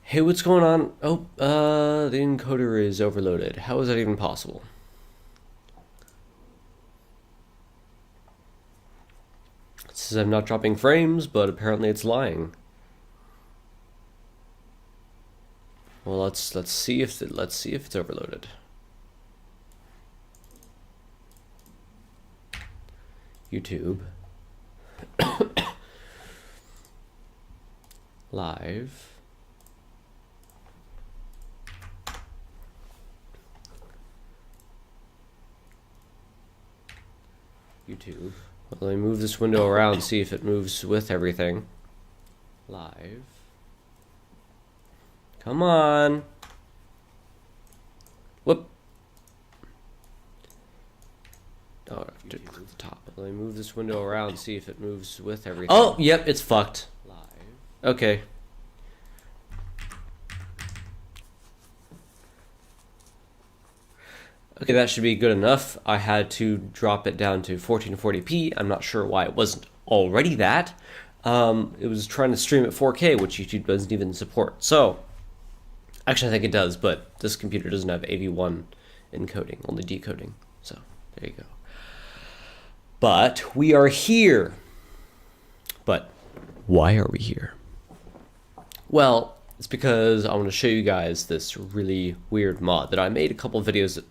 Hey, what's going on? Oh, the encoder is overloaded. How is that even possible? It says I'm not dropping frames, but apparently it's lying. Well, let's see if it's overloaded. YouTube. Live. YouTube. Well, let me move this window around, see if it moves with everything. Live. Come on. Whoop. Oh, I have to click the top. Let me move this window around, see if it moves with everything. Oh, yep, it's fucked. Live. Okay. Okay, that should be good enough. I had to drop it down to 1440p. I'm not sure why it wasn't already that. It was trying to stream at 4K, which YouTube doesn't even support. So, actually I think it does, but this computer doesn't have AV1 encoding, only decoding. So, there you go. But we are here. But why are we here? Well, it's because I want to show you guys this really weird mod that I made a couple of videos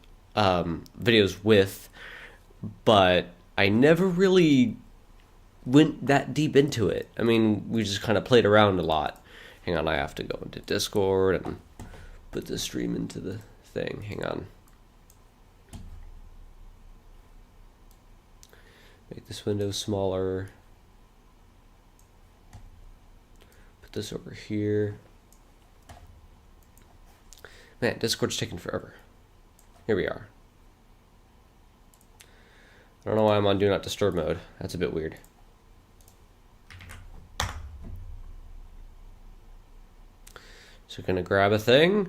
with, but I never really went that deep into it. I mean, we just kind of played around a lot. Hang on, I have to go into Discord and put the stream into the thing. Hang on. Make this window smaller. Put this over here. Man, Discord's taking forever. Here we are. I don't know why I'm on Do Not Disturb mode. That's a bit weird. So gonna grab a thing.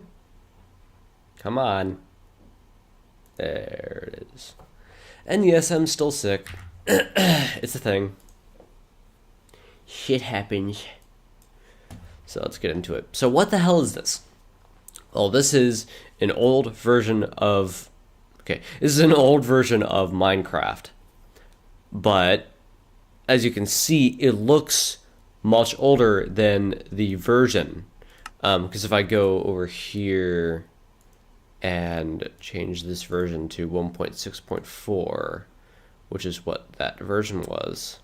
Come on. There it is. And yes, I'm still sick. It's a thing. Shit happens. So let's get into it. So what the hell is this? Well, this is an old version of... Okay, this is an old version of Minecraft. But, as you can see, it looks much older than the version. Because if I go over here and change this version to 1.6.4, which is what that version was.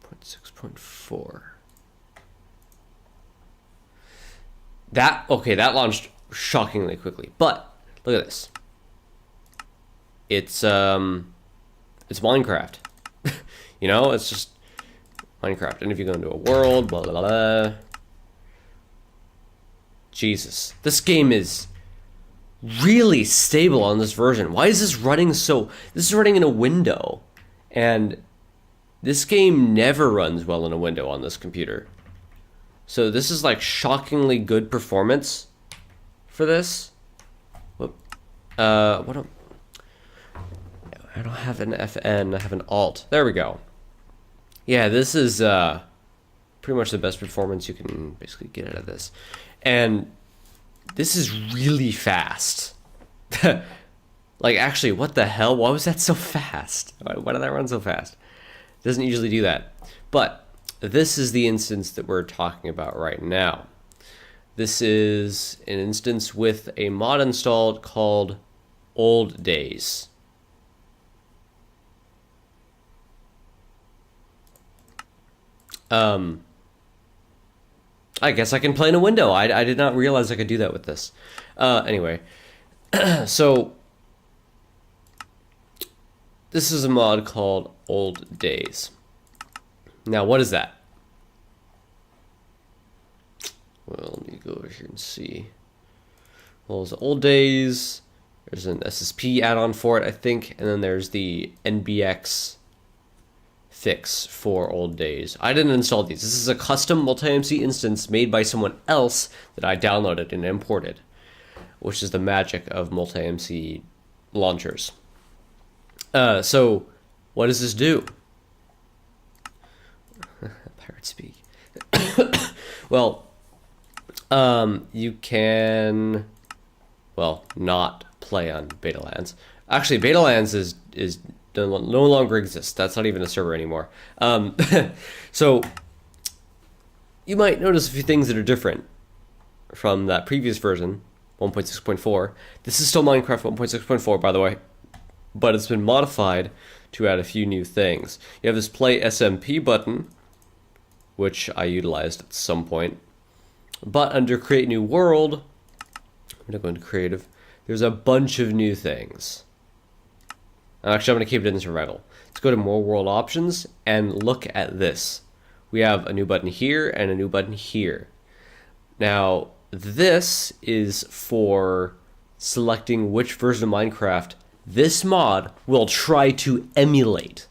0.6.4. That launched shockingly quickly. But look at this. It's Minecraft. You know, it's just Minecraft. And if you go into a world, blah blah blah. Jesus, this game is really stable on this version. Why is this running so? This is running in a window, and this game never runs well in a window on this computer. So this is like shockingly good performance for this. Whoop. I don't have an FN, I have an Alt. There we go. Yeah, this is pretty much the best performance you can basically get out of this. And this is really fast. Like, actually, what the hell? Why was that so fast? Why did that run so fast? It doesn't usually do that. But this is the instance that we're talking about right now. This is an instance with a mod installed called OldDays. I guess I can play in a window. I did not realize I could do that with this. Anyway, so this is a mod called OldDays. Now, what is that? Well, let me go over here and see. Well, it's OldDays. There's an SSP add-on for it, I think, and then there's the NBX fix for OldDays. I didn't install these. This is a custom multi-MC instance made by someone else that I downloaded and imported, which is the magic of multi-MC launchers. So, what does this do? Pirate speak. Well, You can, well, not play on Beta Lands. Actually, Beta Lands is no longer exists. That's not even a server anymore. So you might notice a few things that are different from that previous version, 1.6.4. This is still Minecraft 1.6.4, by the way, but it's been modified to add a few new things. You have this Play SMP button, which I utilized at some point. But under Create New World, I'm going to go into Creative, there's a bunch of new things. Actually, I'm going to keep it in Survival. Let's go to More World Options and look at this. We have a new button here and a new button here. Now, this is for selecting which version of Minecraft this mod will try to emulate.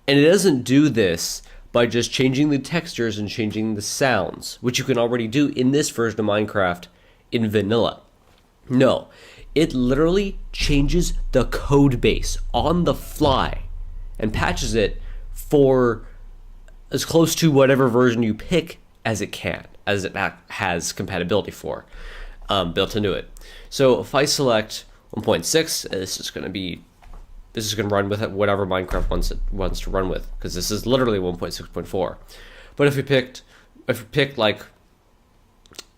And it doesn't do this by just changing the textures and changing the sounds, which you can already do in this version of Minecraft in vanilla. No, it literally changes the code base on the fly and patches it for as close to whatever version you pick as it can, as it has compatibility for built into it. So if I select 1.6, this is going to run with whatever Minecraft wants to run with, because this is literally 1.6.4. But if we pick like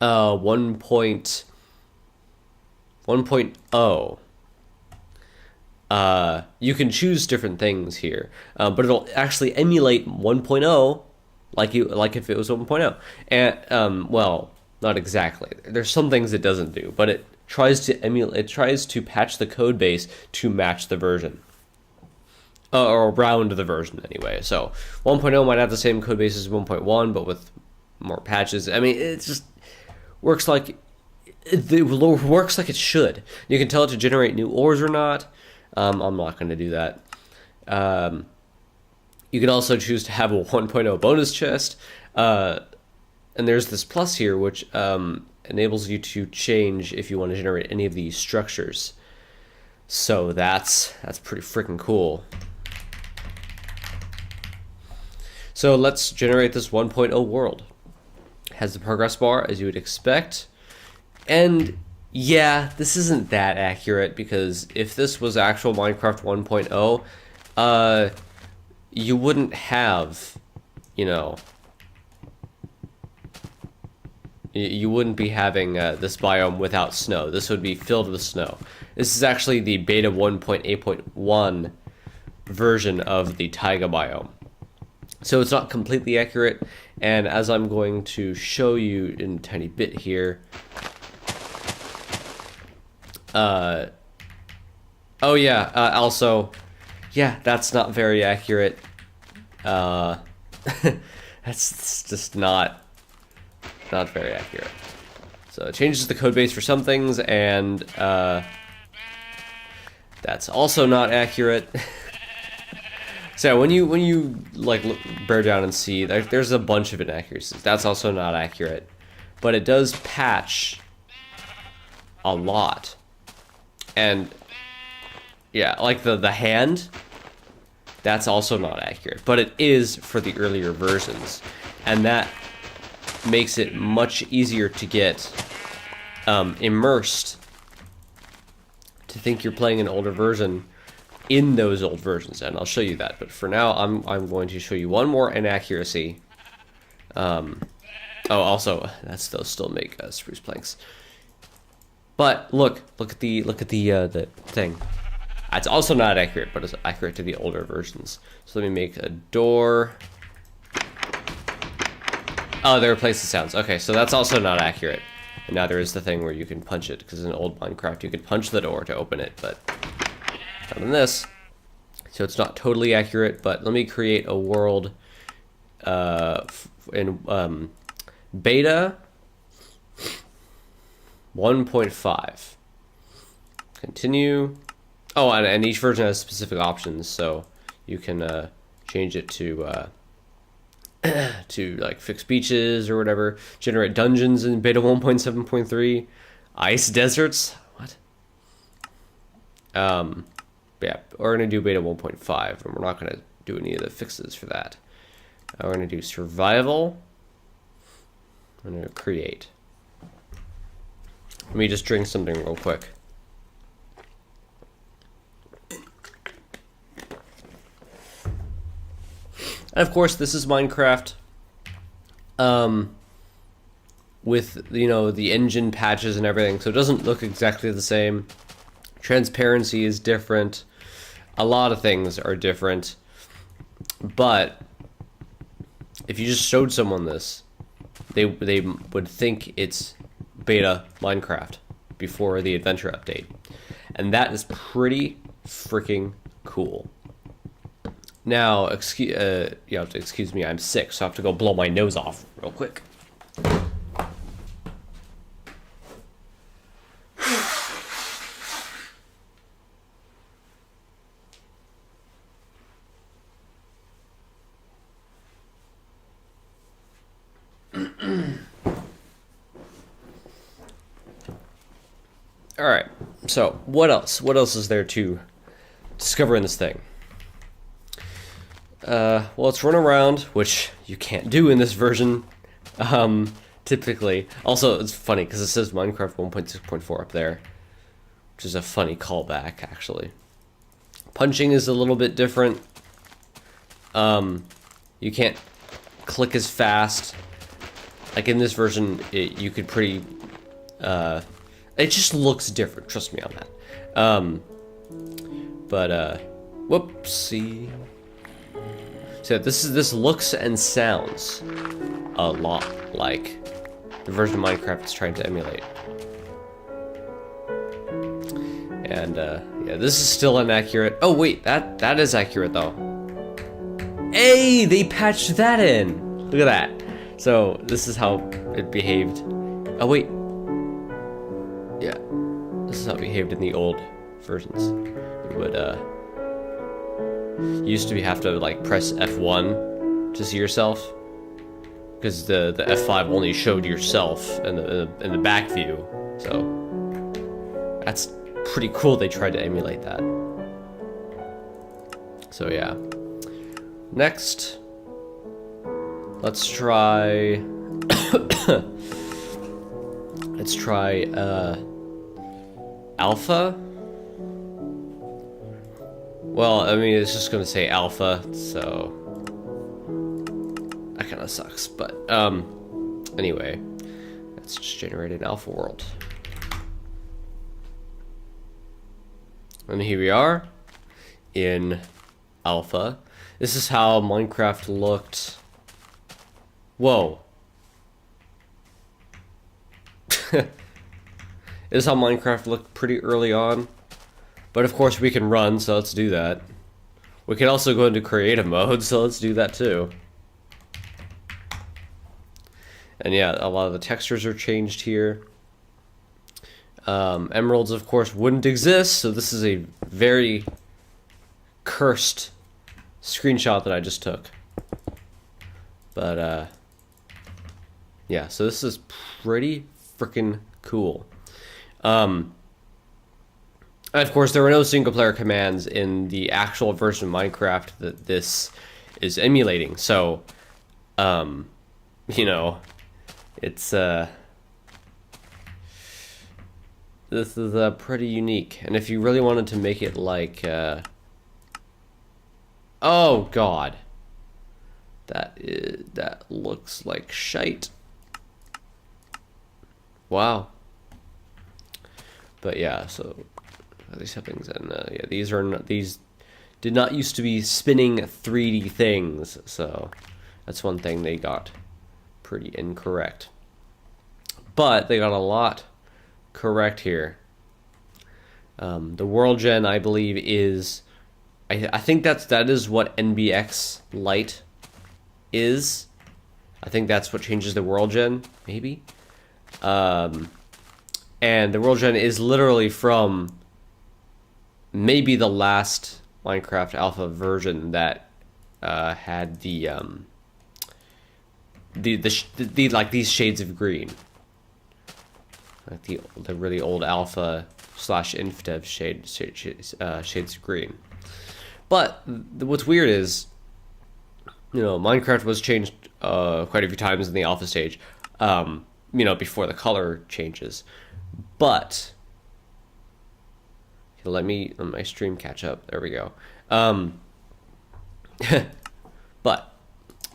1.0, you can choose different things here, but it'll actually emulate 1.0 like if it was 1.0. And well, not exactly. There's some things it doesn't do, but it tries to emulate. It tries to patch the code base to match the version, or around the version anyway. So 1.0 might have the same code base as 1.1, but with more patches. I mean, it just works like it should. You can tell it to generate new ores or not. I'm not going to do that. You can also choose to have a 1.0 bonus chest, and there's this plus here, which enables you to change if you want to generate any of these structures. So that's pretty freaking cool. So let's generate this 1.0 world. It has the progress bar as you would expect. And yeah, this isn't that accurate, because if this was actual Minecraft 1.0, you wouldn't have, you wouldn't be having this biome without snow. This would be filled with snow. This is actually the beta 1.8.1 version of the taiga biome. So it's not completely accurate, and as I'm going to show you in a tiny bit here, oh yeah, also, yeah, that's not very accurate. That's just not very accurate. So it changes the code base for some things, and that's also not accurate. So when you like bear down and see, there's a bunch of inaccuracies. That's also not accurate, but it does patch a lot. And yeah, like the hand, that's also not accurate, but it is for the earlier versions, and that makes it much easier to get immersed, to think you're playing an older version in those old versions, and I'll show you that. But for now, I'm going to show you one more inaccuracy. Oh, also, those still make spruce planks. But look at the thing. It's also not accurate, but it's accurate to the older versions. So let me make a door. Oh, they replaced the sounds. Okay, so that's also not accurate. And now there is the thing where you can punch it, because in old Minecraft you could punch the door to open it, but not in this. So it's not totally accurate, but let me create a world in beta 1.5. Continue. Oh, and each version has specific options, so you can change it to like fix beaches or whatever, generate dungeons in beta 1.7.3, ice deserts, what? Yeah, we're gonna do beta 1.5, and we're not gonna do any of the fixes for that. We're gonna do survival, I'm gonna create. Let me just drink something real quick. And of course, this is Minecraft. With, you know, the engine patches and everything, so it doesn't look exactly the same. Transparency is different. A lot of things are different. But if you just showed someone this, they would think it's beta Minecraft before the adventure update. And that is pretty freaking cool. Now, you have to excuse me, I'm sick, so I have to go blow my nose off real quick. All right, so what else? What else is there to discover in this thing? Well, let's run around, which you can't do in this version, typically. Also, it's funny, because it says Minecraft 1.6.4 up there, which is a funny callback, actually. Punching is a little bit different. You can't click as fast. Like in this version, you could pretty... it just looks different, trust me on that. Whoopsie. So this looks and sounds a lot like the version of Minecraft it's trying to emulate. And yeah, this is still inaccurate. Oh wait, that is accurate though. Hey, they patched that in. Look at that. So this is how it behaved. Oh wait. Yeah, this is how it behaved in the old versions. It would used to have to like press F1 to see yourself, because the F5 only showed yourself in the back view. So that's pretty cool. They tried to emulate that. So yeah. Next, let's try. Let's try alpha. Well, I mean, it's just gonna say alpha, so that kind of sucks. But anyway, let's just generate an alpha world, and here we are in alpha. This is how Minecraft looked. Whoa. This is how Minecraft looked pretty early on. But of course we can run, so let's do that. We can also go into creative mode, so let's do that too. And yeah, a lot of the textures are changed here. Emeralds, of course, wouldn't exist, so this is a very cursed screenshot that I just took. But yeah, so this is pretty freaking cool. Of course, there were no single-player commands in the actual version of Minecraft that this is emulating. So, you know, it's this is pretty unique. And if you really wanted to make it like, oh God, that looks like shite. Wow. But yeah, so. These settings, and yeah, these did not used to be spinning 3D things, so that's one thing they got pretty incorrect. But they got a lot correct here. The world gen, I believe, is I think that is what NBX Lite is. I think that's what changes the world gen, maybe. And the world gen is literally from maybe the last Minecraft alpha version that had the like these shades of green, like the really old alpha / infdev shades of green. But what's weird is, you know, Minecraft was changed quite a few times in the alpha stage. before the color changes. But let my stream catch up. There we go. But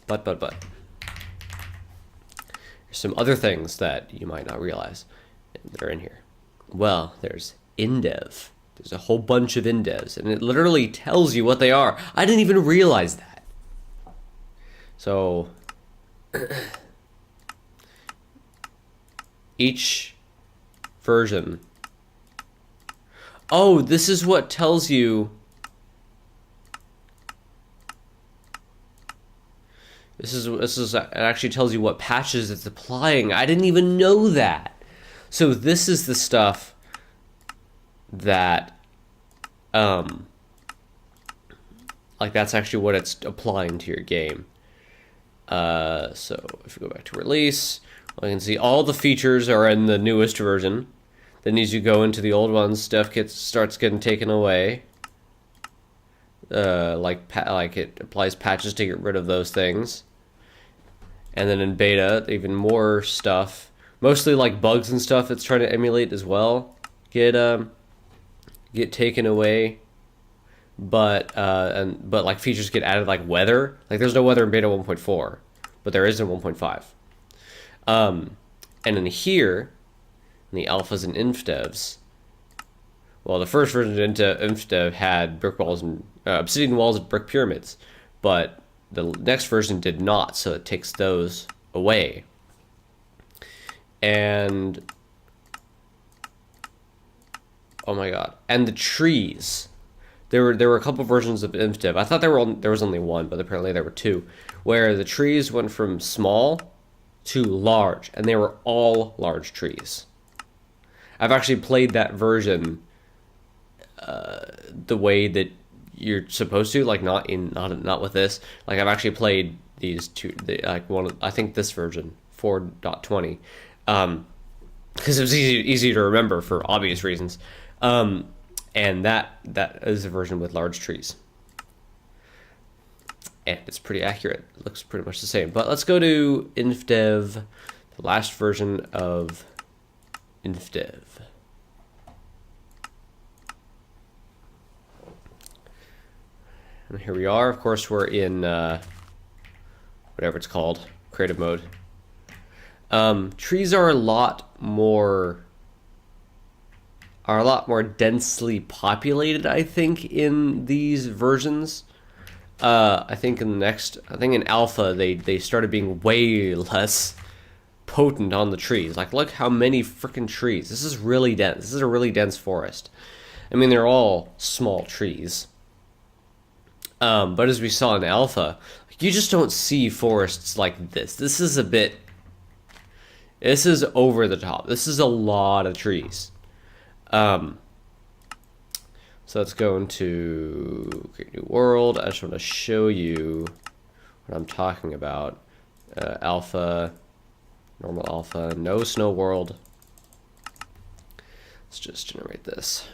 there's some other things that you might not realize that are in here. Well, there's indev. There's a whole bunch of indevs, and it literally tells you what they are. I didn't even realize that. So each version. Oh, this is what tells you. This is it actually tells you what patches it's applying. I didn't even know that. So this is the stuff that like that's actually what it's applying to your game. So if we go back to release, well, you can see all the features are in the newest version. Then as you go into the old ones, stuff starts getting taken away. Like it applies patches to get rid of those things. And then in beta, even more stuff, mostly like bugs and stuff it's trying to emulate as well, get taken away. But like features get added, like weather. Like there's no weather in beta 1.4, but there is in 1.5. And in here, in the alphas and infdevs, well, the first version of infdev had brick walls and obsidian walls and brick pyramids, but the next version did not, so it takes those away. And oh my god, and the trees. There were a couple versions of infdev. I thought there was only one, but apparently there were two, where the trees went from small to large, and they were all large trees. I've actually played that version the way that you're supposed to, like not with this. Like I've actually played these two, I think this version 4.20, because it was easy to remember for obvious reasons. And that is a version with large trees, and it's pretty accurate. It looks pretty much the same. But let's go to infdev, the last version of infdev. And here we are. Of course, we're in whatever it's called, creative mode. Trees are a lot more densely populated, I think, in these versions. I think in alpha they started being way less potent on the trees. Like, look how many freaking trees. This is really dense. This is a really dense forest. I mean, they're all small trees. But as we saw in alpha, you just don't see forests like this. This is over the top. This is a lot of trees. So let's go into create new world. I just want to show you what I'm talking about. Alpha, normal alpha, no snow world. Let's just generate this.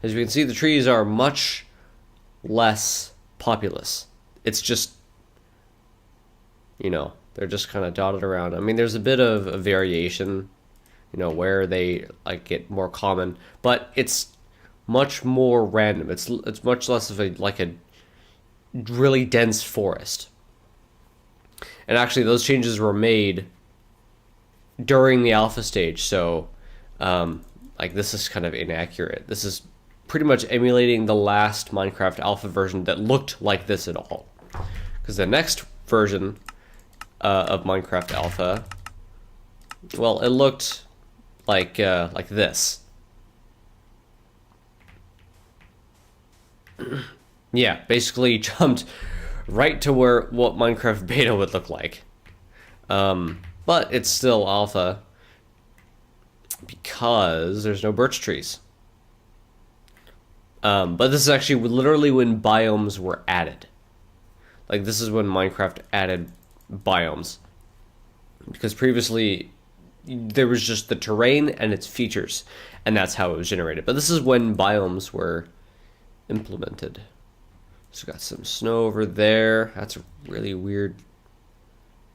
As you can see, the trees are much less populous. It's just, they're just kind of dotted around. I mean, there's a bit of a variation, where they like get more common, but it's much more random. It's much less of a really dense forest. And actually, those changes were made during the alpha stage, so this is kind of inaccurate. This is pretty much emulating the last Minecraft alpha version that looked like this at all. Because the next version of Minecraft alpha, well, it looked like this. Yeah, basically jumped right to what Minecraft beta would look like. But it's still alpha because there's no birch trees. But this is actually literally when biomes were added. Like, this is when Minecraft added biomes. Because previously, there was just the terrain and its features, and that's how it was generated. But this is when biomes were implemented. So got some snow over there. That's a really weird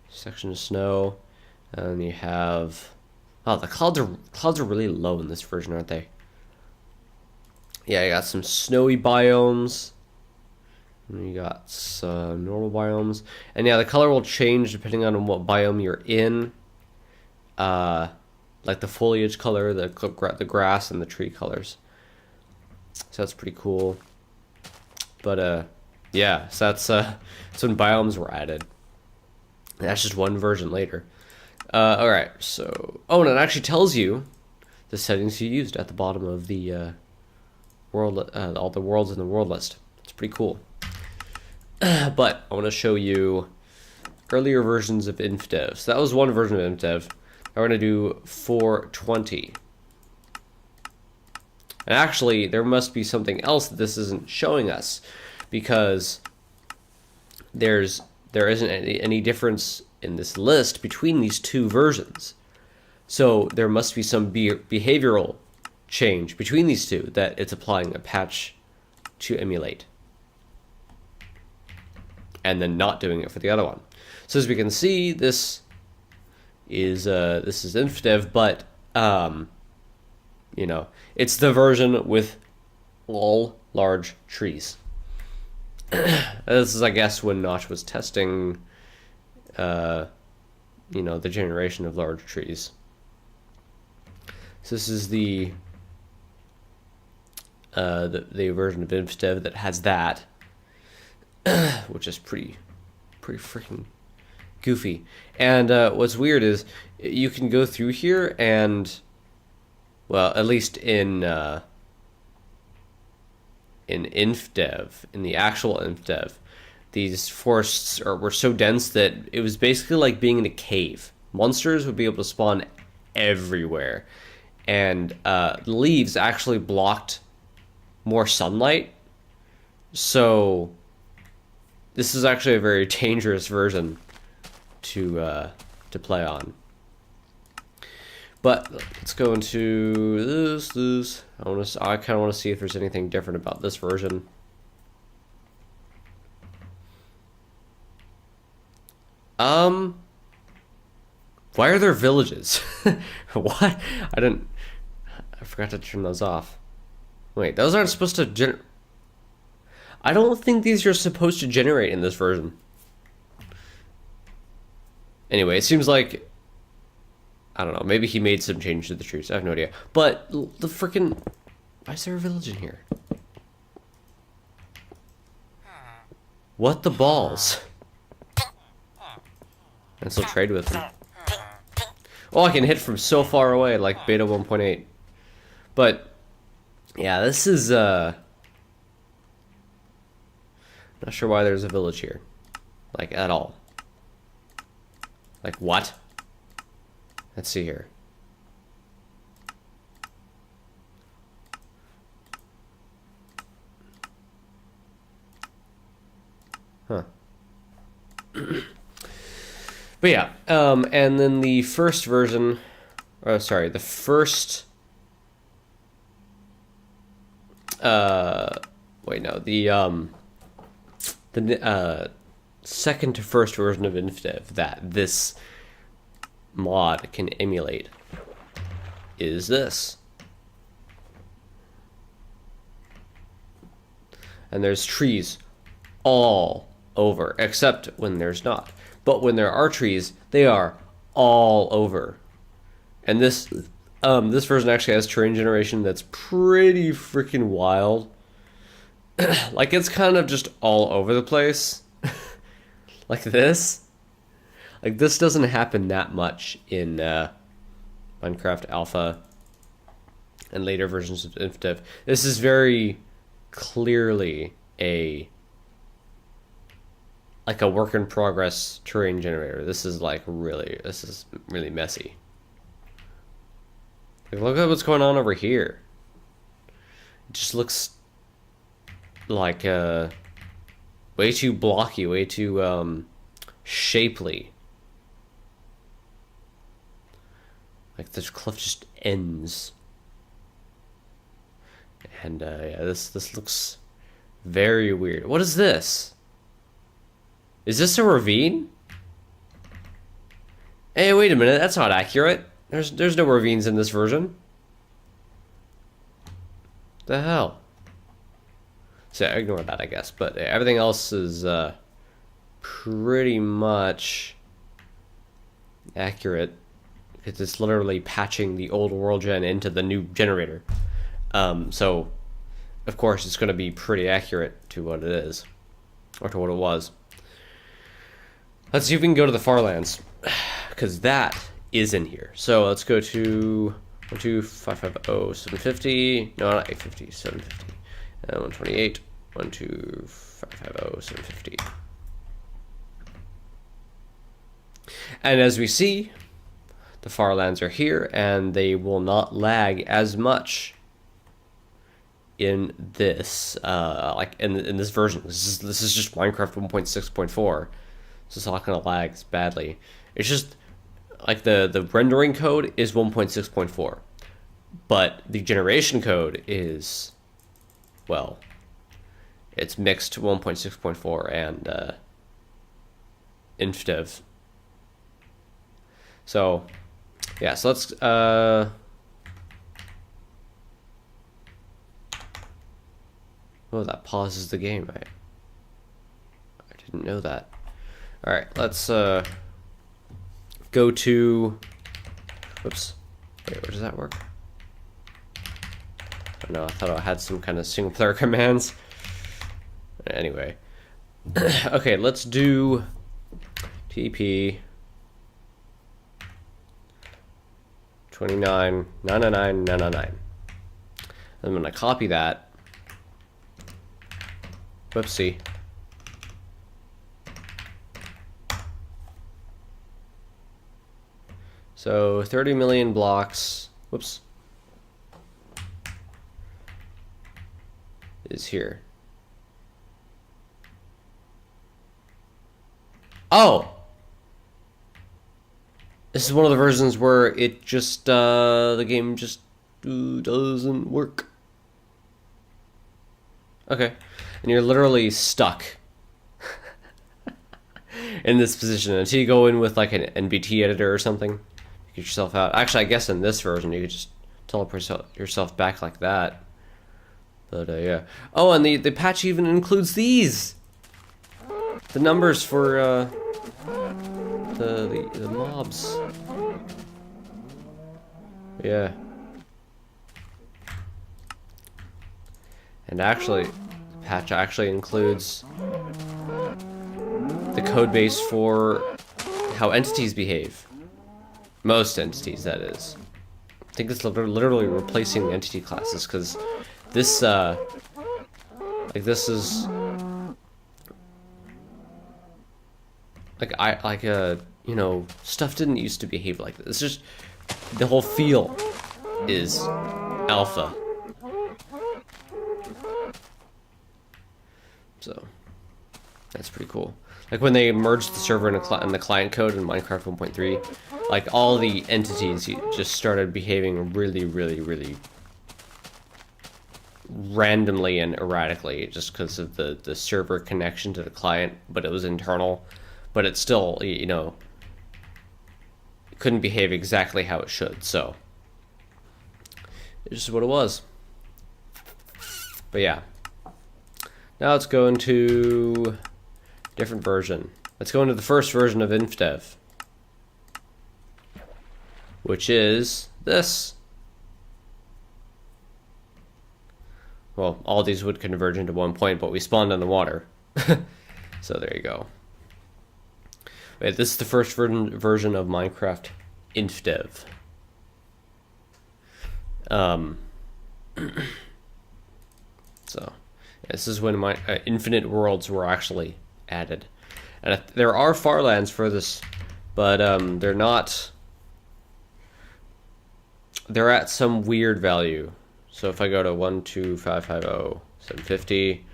section of snow. And you have, oh, the clouds are really low in this version, aren't they? Yeah, you got some snowy biomes. And you got some normal biomes. And yeah, the color will change depending on what biome you're in. Like the foliage color, the grass, and the tree colors. So that's pretty cool. But yeah, so that's when biomes were added. That's just one version later. All right, so and it actually tells you the settings you used at the bottom of the world, all the worlds in the world list. It's pretty cool. But I want to show you earlier versions of InfDev. So that was one version of InfDev. Now we're going to do 420. And actually, there must be something else that this isn't showing us, because there isn't any difference in this list between these two versions. So there must be some behavioral change between these two that it's applying a patch to emulate, and then not doing it for the other one. So as we can see, this is InfDev, but you know, it's the version with all large trees. This is, I guess, when Notch was testing, you know, the generation of large trees. So this is the version of InfDev that has that, which is pretty freaking goofy. And what's weird is you can go through here and, well, at least in InfDev, in the actual InfDev, these forests were so dense that it was basically like being in a cave. Monsters would be able to spawn everywhere, and the leaves actually blocked more sunlight. So this is actually a very dangerous version to play on. But let's go into this. I kind of want to see if there's anything different about this version. Why are there villages? What? I forgot to turn those off. Wait, those aren't supposed to I don't think these are supposed to generate in this version. Anyway, it seems like, I don't know, maybe he made some change to the trees. I have no idea. But the freaking, why is there a village in here? What the balls? And still trade with him. Oh, I can hit from so far away, like beta 1.8. But yeah, this is not sure why there's a village here, like, at all. Like, what? Let's see here. Huh. But yeah, and then the first version, sorry, the first, wait, no, the second to first version of InfDev that this mod can emulate is this. And there's trees all over, except when there's not. But when there are trees, they are all over. And this version actually has terrain generation that's pretty freaking wild. Like, it's kind of just all over the place. Like this. Like, this doesn't happen that much in Minecraft Alpha and later versions of InfDev. This is very clearly a work in progress terrain generator. This is really messy. Like, look at what's going on over here. It just looks like way too blocky, way too shapely. Like, this cliff just ends. And yeah, this looks very weird. What is this? Is this a ravine? Hey, wait a minute, that's not accurate. There's no ravines in this version. The hell? So ignore that, I guess. But everything else is pretty much accurate. It's literally patching the old world gen into the new generator. So, of course, it's going to be pretty accurate to what it is, or to what it was. Let's see if we can go to the Farlands, because that is in here. So let's go to 12550 750. No, not 850, 750. 128, 12550 750. And as we see, the Farlands are here, and they will not lag as much in this, like in this version. This is just Minecraft 1.6.4. So it's not gonna lag as badly. It's just like the rendering code is 1.6.4, but the generation code is, well, it's mixed 1.6.4 and InfDev. So yeah, so let's oh, that pauses the game. I didn't know that. All right, let's go to, whoops, wait, where does that work? Oh no, I thought I had some kind of single player commands. Anyway, okay, let's do TP 29,999,999. I'm gonna copy that. Whoopsie. So 30 million blocks, whoops, is here. Oh! This is one of the versions where it just, the game just doesn't work. Okay. And you're literally stuck in this position until you go in with like an NBT editor or something. Get yourself out. Actually, I guess in this version you could just teleport yourself back like that. But yeah. Oh, and the patch even includes these. The numbers for the mobs. Yeah. And actually, the patch actually includes the code base for how entities behave. Most entities, that is. I think it's literally replacing the entity classes, because this, like, this is, like, you know, stuff didn't used to behave like this. It's just, the whole feel is alpha. So, that's pretty cool. Like when they merged the server and the client code in Minecraft 1.3, like all the entities just started behaving really, really, really randomly and erratically, just because of the server connection to the client, but it was internal. But it still, you know, couldn't behave exactly how it should, so it's just what it was. But yeah. Now let's go into different version. Let's go into the first version of InfDev, which is this. Well, all these would converge into one point, but we spawned in the water. So there you go. Wait, this is the first version of Minecraft InfDev. So this is when my infinite worlds were actually added, and there are Farlands for this, but they're not. They're at some weird value. So if I go to 12550 750,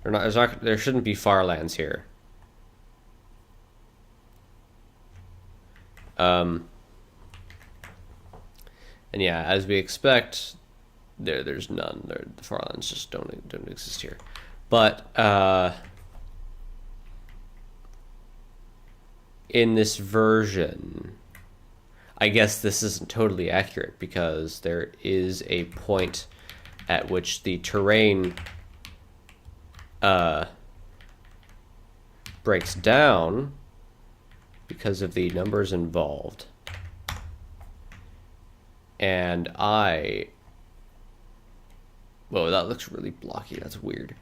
they're not. There shouldn't be Farlands here. And yeah, as we expect, there's none. The Farlands just don't exist here. But in this version, I guess this isn't totally accurate because there is a point at which the terrain breaks down because of the numbers involved. And whoa, that looks really blocky. That's weird.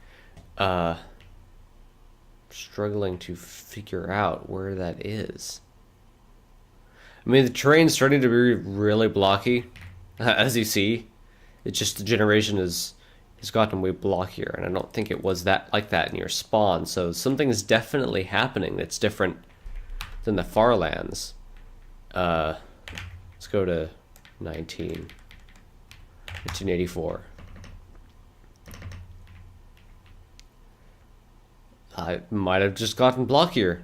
Struggling to figure out where that is. I mean, the terrain's starting to be really blocky, as you see. It's just the generation has gotten way blockier, and I don't think it was that like that in your spawn. So something is definitely happening that's different than the far lands. Let's go to 1984. I might have just gotten blockier.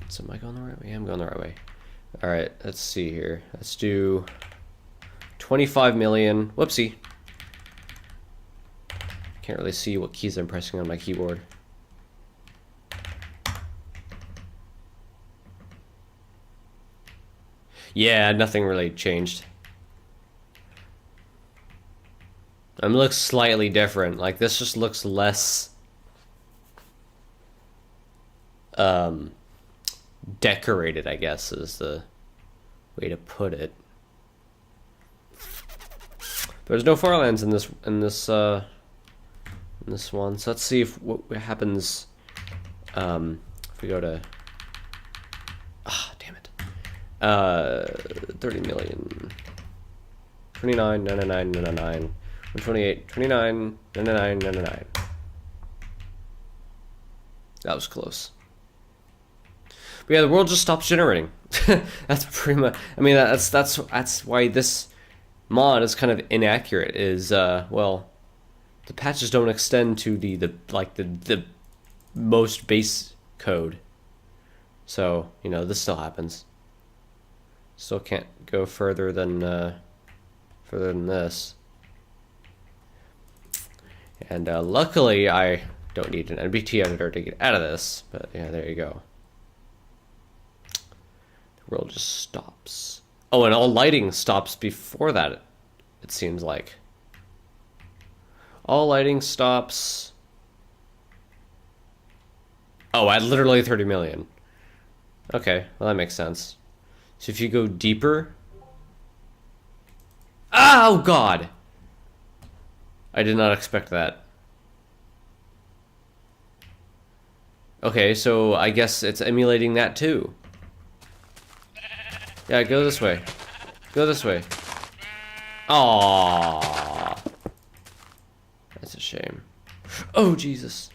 So am I going the right way? I'm going the right way. All right, let's see here. Let's do 25 million. Whoopsie. Can't really see what keys I'm pressing on my keyboard. Yeah, nothing really changed. It looks slightly different. Like, this just looks less decorated, I guess, is the way to put it. There's no Farlands in this one, so let's see if what happens if we go to damn it 30 million 29 99 99 128 29 99 99. That was close. But yeah, the world just stops generating. That's pretty much. I mean, that's why this mod is kind of inaccurate. Is well, the patches don't extend to the most base code. So you know this still happens. Still can't go further than this. And luckily, I don't need an NBT editor to get out of this. But yeah, there you go. World just stops. Oh, and all lighting stops before that, it seems like. All lighting stops. Oh, at literally 30 million. Okay, well that makes sense. So if you go deeper... Oh, God! I did not expect that. Okay, so I guess it's emulating that too. Yeah, go this way. Go this way. Aww. That's a shame. Oh, Jesus.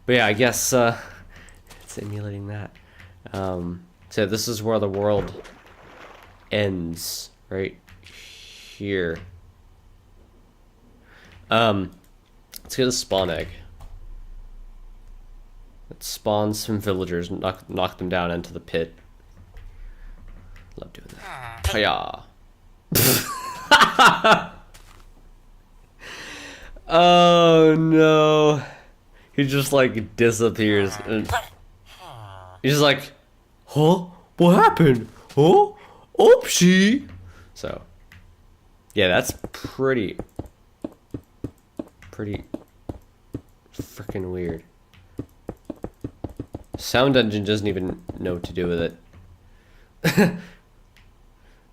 But yeah, I guess it's emulating that. So this is where the world ends, right here. Let's get a spawn egg. Let's spawn some villagers and knock them down into the pit. Love doing that. Hiya. Oh no. He just like disappears. And he's just like, huh? What happened? Huh? Oopsie. So, yeah, that's pretty freaking weird. Sound Engine doesn't even know what to do with it.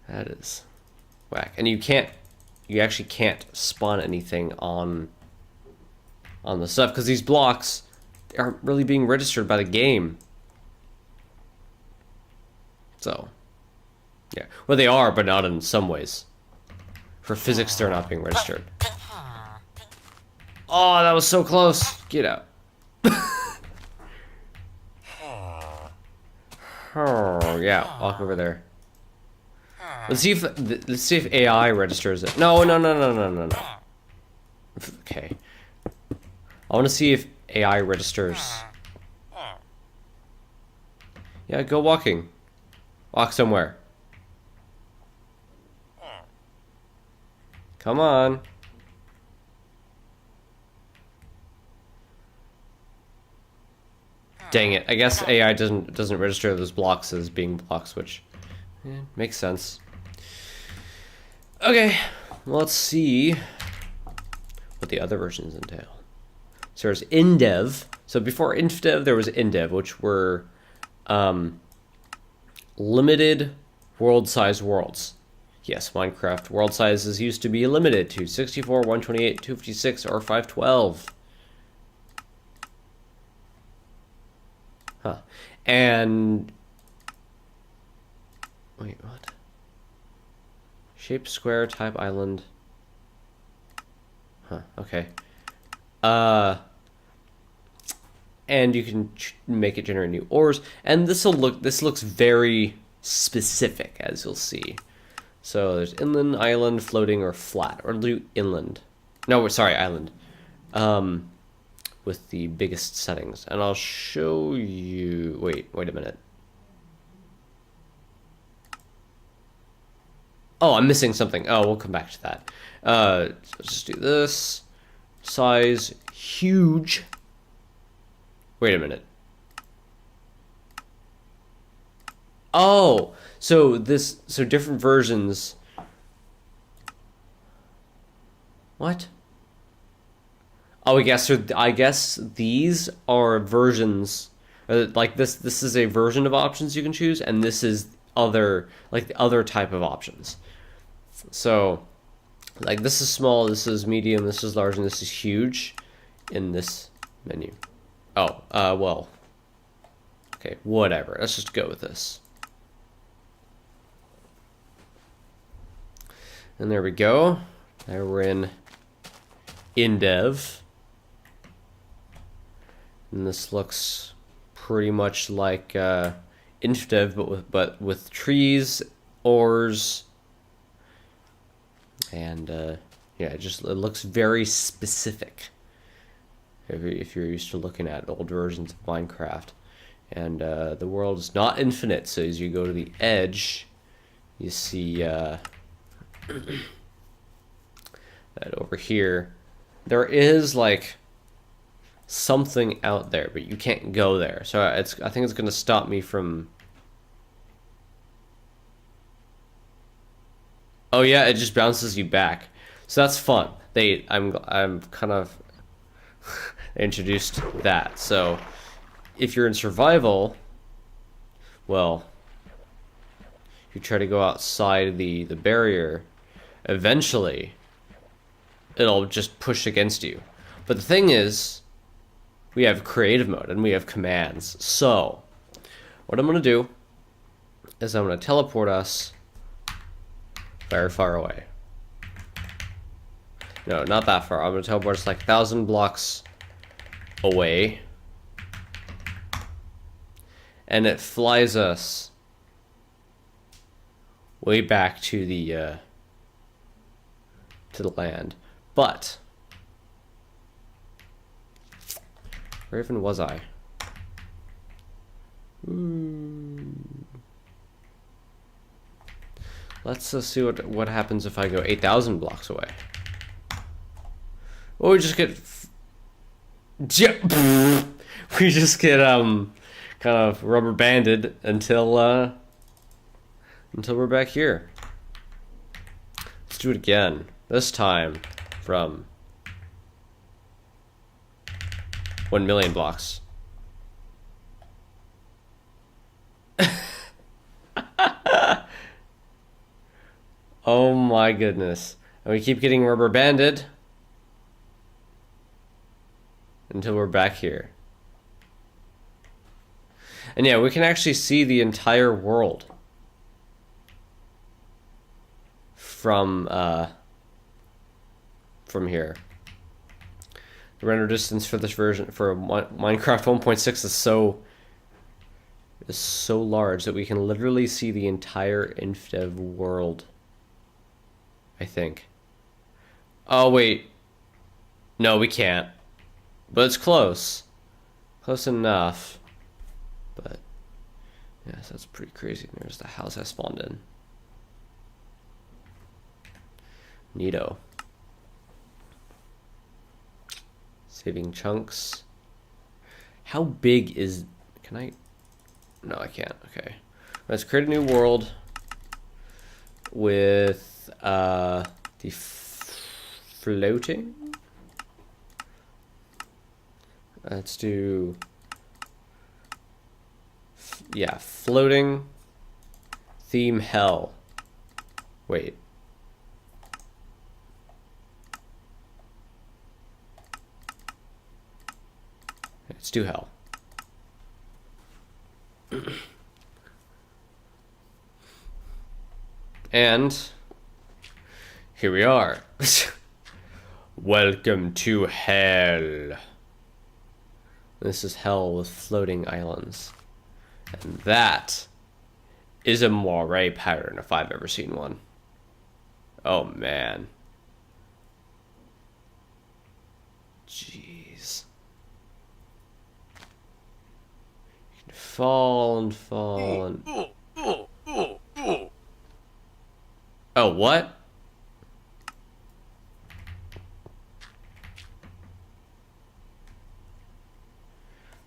That is whack. And you actually can't spawn anything on the stuff because these blocks aren't really being registered by the game. So, yeah. Well, they are, but not in some ways. For physics, they're not being registered. Oh, that was so close. Get out. Oh, yeah, walk over there. Let's see if AI registers it. No. Okay. I want to see if AI registers. Yeah, go walking. Walk somewhere. Come on. Dang it. I guess AI doesn't register those blocks as being blocks, which makes sense. Okay, well, let's see what the other versions entail. So there's indev. So before infdev, there was indev, which were limited world size worlds. Yes, Minecraft world sizes used to be limited to 64, 128, 256, or 512. Huh. And wait, what? Shape, square, type, island. Huh, okay. And you can make it generate new ores, and this looks very specific, as you'll see. So there's inland, island, floating, or flat, or do inland. No, sorry, island. With the biggest settings, and I'll show you. Wait a minute. Oh, I'm missing something. Oh, we'll come back to that. So let's just do this. Size, huge. Wait a minute. Oh, so different versions. What? Oh, I guess these are versions. Like this is a version of options you can choose, and this is the other type of options. So, like, this is small, this is medium, this is large, and this is huge in this menu. Oh, well. Okay, whatever. Let's just go with this. And there we go. There we're in indev. And this looks pretty much like infdev, but with trees, ores, and yeah, it looks very specific. If you're used to looking at old versions of Minecraft, and the world is not infinite, so as you go to the edge, you see that over here there is like something out there, but you can't go there. So I think it's going to stop me from. Oh yeah, it just bounces you back. So that's fun. I'm kind of introduced that. So if you're in survival, well, you try to go outside the barrier, eventually it'll just push against you. But the thing is, we have creative mode and we have commands. So what I'm going to do is I'm going to teleport us very far away. No, not that far. I'm going to teleport us like 1,000 blocks away. And it flies us way back to the land. But where even was I? Let's see what happens if I go 8,000 blocks away. Well, we just get kind of rubber banded until we're back here. Let's do it again. This time from 1 million blocks. Oh my goodness. And we keep getting rubber banded until we're back here. And yeah, we can actually see the entire world from here. The render distance for this version for Minecraft 1.6 is so large that we can literally see the entire infdev world, I think. Oh wait, no, we can't, but it's close enough. But yes, that's pretty crazy. There's the house I spawned in. Neato. Saving chunks. How big is Can I? No, I can't. Okay. Let's create a new world with the floating. Let's do, yeah, floating theme hell. Wait. Let's do hell. And here we are. Welcome to hell. This is hell with floating islands. And that is a moire pattern if I've ever seen one. Oh man. Jeez. You can fall and fall and... Oh, what?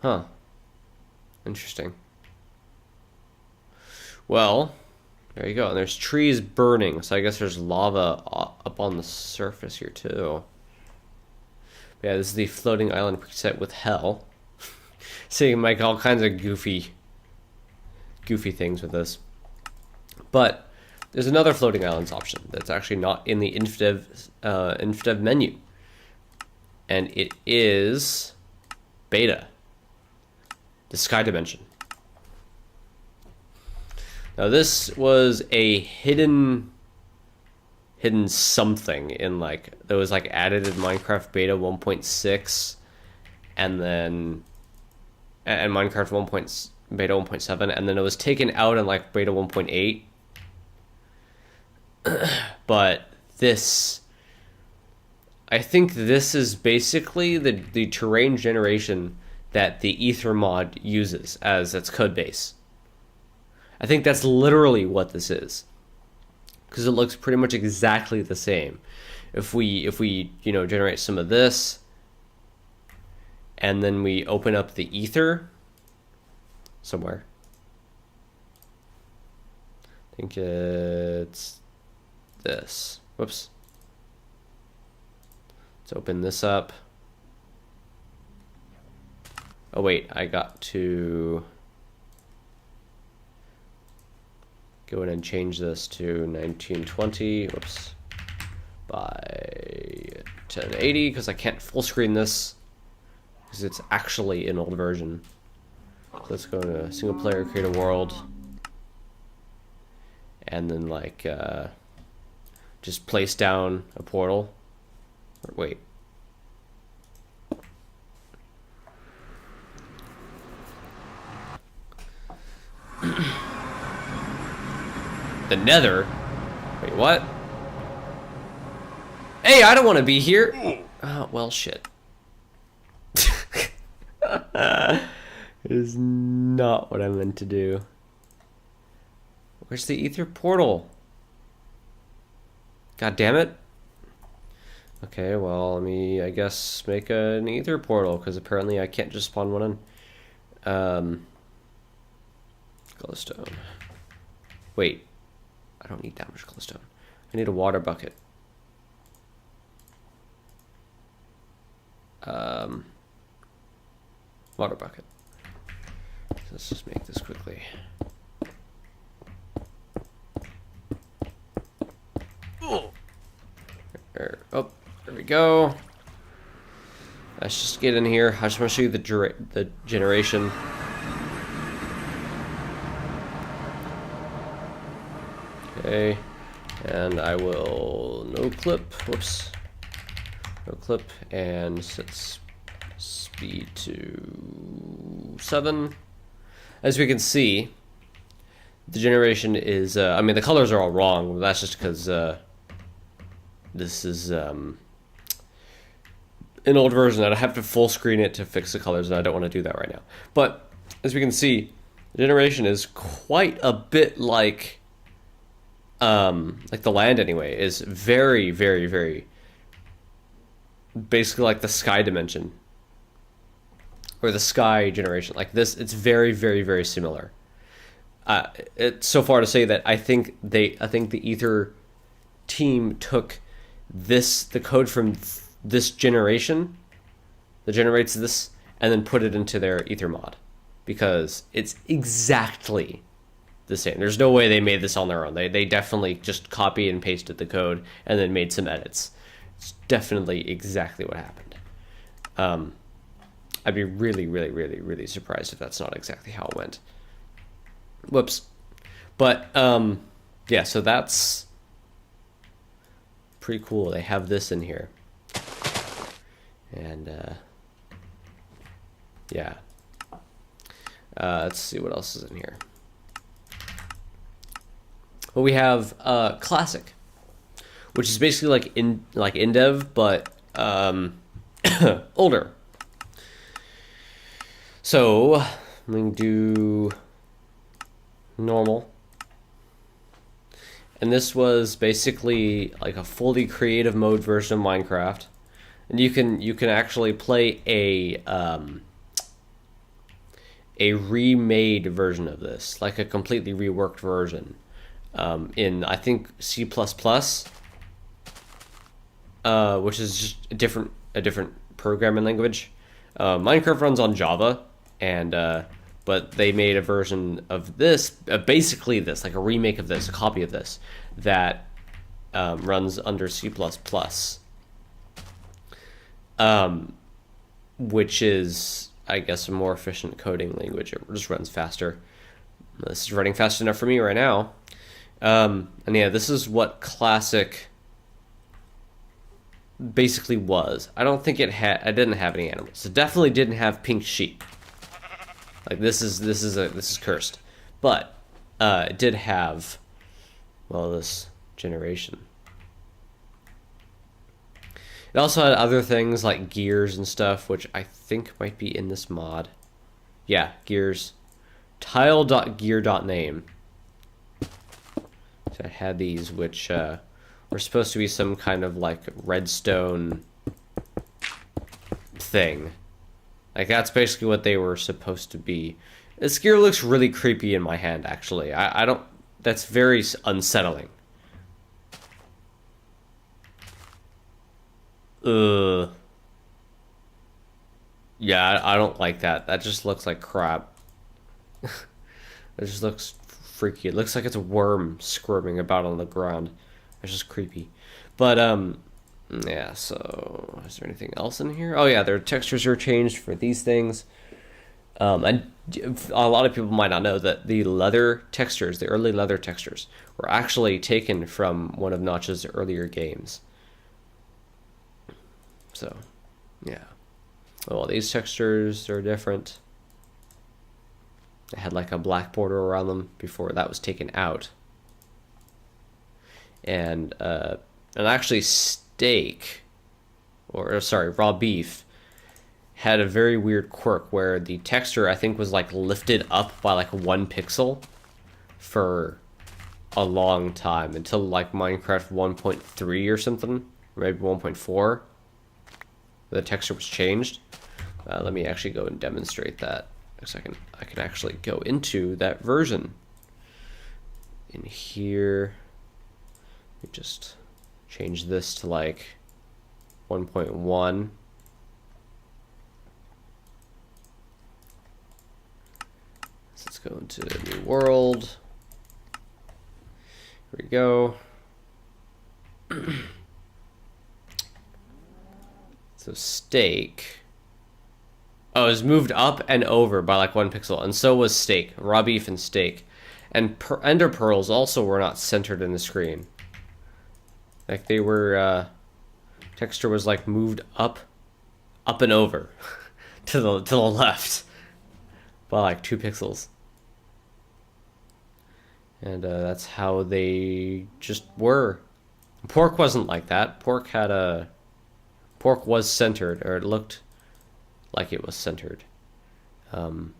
Huh. Interesting. Well, there you go. And there's trees burning, so I guess there's lava up on the surface here too. But yeah, this is the floating island preset with hell. So you can make all kinds of goofy things with this. But there's another floating islands option that's actually not in the InfDev menu. And it is beta. The sky dimension. Now this was a hidden something in that was added in Minecraft beta 1.6 and then and Minecraft beta 1.7 and then it was taken out in beta 1.8. But this, I think this is basically the terrain generation that the Ether mod uses as its code base. I think that's literally what this is, because it looks pretty much exactly the same. If we generate some of this, and then we open up the Ether somewhere. I think it's this. Whoops. Let's open this up. Oh wait, I got to go in and change this to 1920. Whoops. By 1080 because I can't full screen this because it's actually an old version. So let's go to single player, create a world, and then just place down a portal. Or wait. The Nether? Wait, what? Hey, I don't want to be here. Oh, well, shit. It is not what I meant to do. Where's the Ether portal? God damn it. Okay, well, let me, I guess, make an Ether portal, because apparently I can't just spawn one in. Glowstone. Wait. I don't need that much glowstone. I need a water bucket. Water bucket. Let's just make this quickly. Oh, there we go. Let's just get in here. I just want to show you the generation. Okay, and I will no clip. Whoops. No clip and set speed to 7. As we can see, the generation is, I mean, the colors are all wrong. That's just because this is an old version. I'd have to full screen it to fix the colors, and I don't want to do that right now. But as we can see, the generation is quite a bit like the land anyway, is very, very, very basically like the sky dimension. or the sky generation. Like this, it's very, very, very similar. It's so far to say that I think the Ether team took the code from this generation that generates this, and then put it into their Ether mod, because it's exactly the same. There's no way they made this on their own. They definitely just copied and pasted the code and then made some edits. It's definitely exactly what happened. I'd be really, really, really, really surprised if that's not exactly how it went. Whoops. But yeah, so that's pretty cool. They have this in here. And yeah. Let's see what else is in here. Well, we have Classic, which is basically like InDev, but older. So I'm going to do normal. And this was basically like a fully creative mode version of Minecraft. And you can actually play a remade version of this, like a completely reworked version, in I think C++, which is just a different programming language. Minecraft runs on Java, and but they made a version of this, basically this, like a remake of this, a copy of this, that runs under C++. Which is, I guess, a more efficient coding language. It just runs faster. This is running fast enough for me right now. And yeah, this is what Classic basically was. I don't think it didn't have any animals. It definitely didn't have pink sheep. Like this is cursed. But it did have, well, this generation. It also had other things like gears and stuff, which I think might be in this mod. Yeah, gears. Tile.gear.name. So I had these, which were supposed to be some kind of like redstone thing. Like that's basically what they were supposed to be. This gear looks really creepy in my hand, actually. I don't. That's very unsettling. Yeah, I don't like that. That just looks like crap. It just looks freaky. It looks like it's a worm squirming about on the ground. It's just creepy. But yeah, so is there anything else in here? Oh yeah, their textures are changed for these things. And a lot of people might not know that the leather textures, the early leather textures, were actually taken from one of Notch's earlier games. So, yeah. Well, these textures are different. They had like a black border around them before that was taken out. And actually steak, or sorry, raw beef, had a very weird quirk where the texture, I think, was like lifted up by like 1 pixel for a long time, until like Minecraft 1.3 or something, or maybe 1.4. The texture was changed. Let me actually go and demonstrate that. So I can actually go into that version. In here, we just change this to like 1.1. So let's go into a new world. Here we go. So steak. Oh, it was moved up and over by like 1 pixel, and so was steak, raw beef and steak. And ender pearls also were not centered in the screen. Like they were, texture was like moved up and over to the left by like 2 pixels. And that's how they just were. Pork wasn't like that. Pork was centered, or it looked like it was centered. So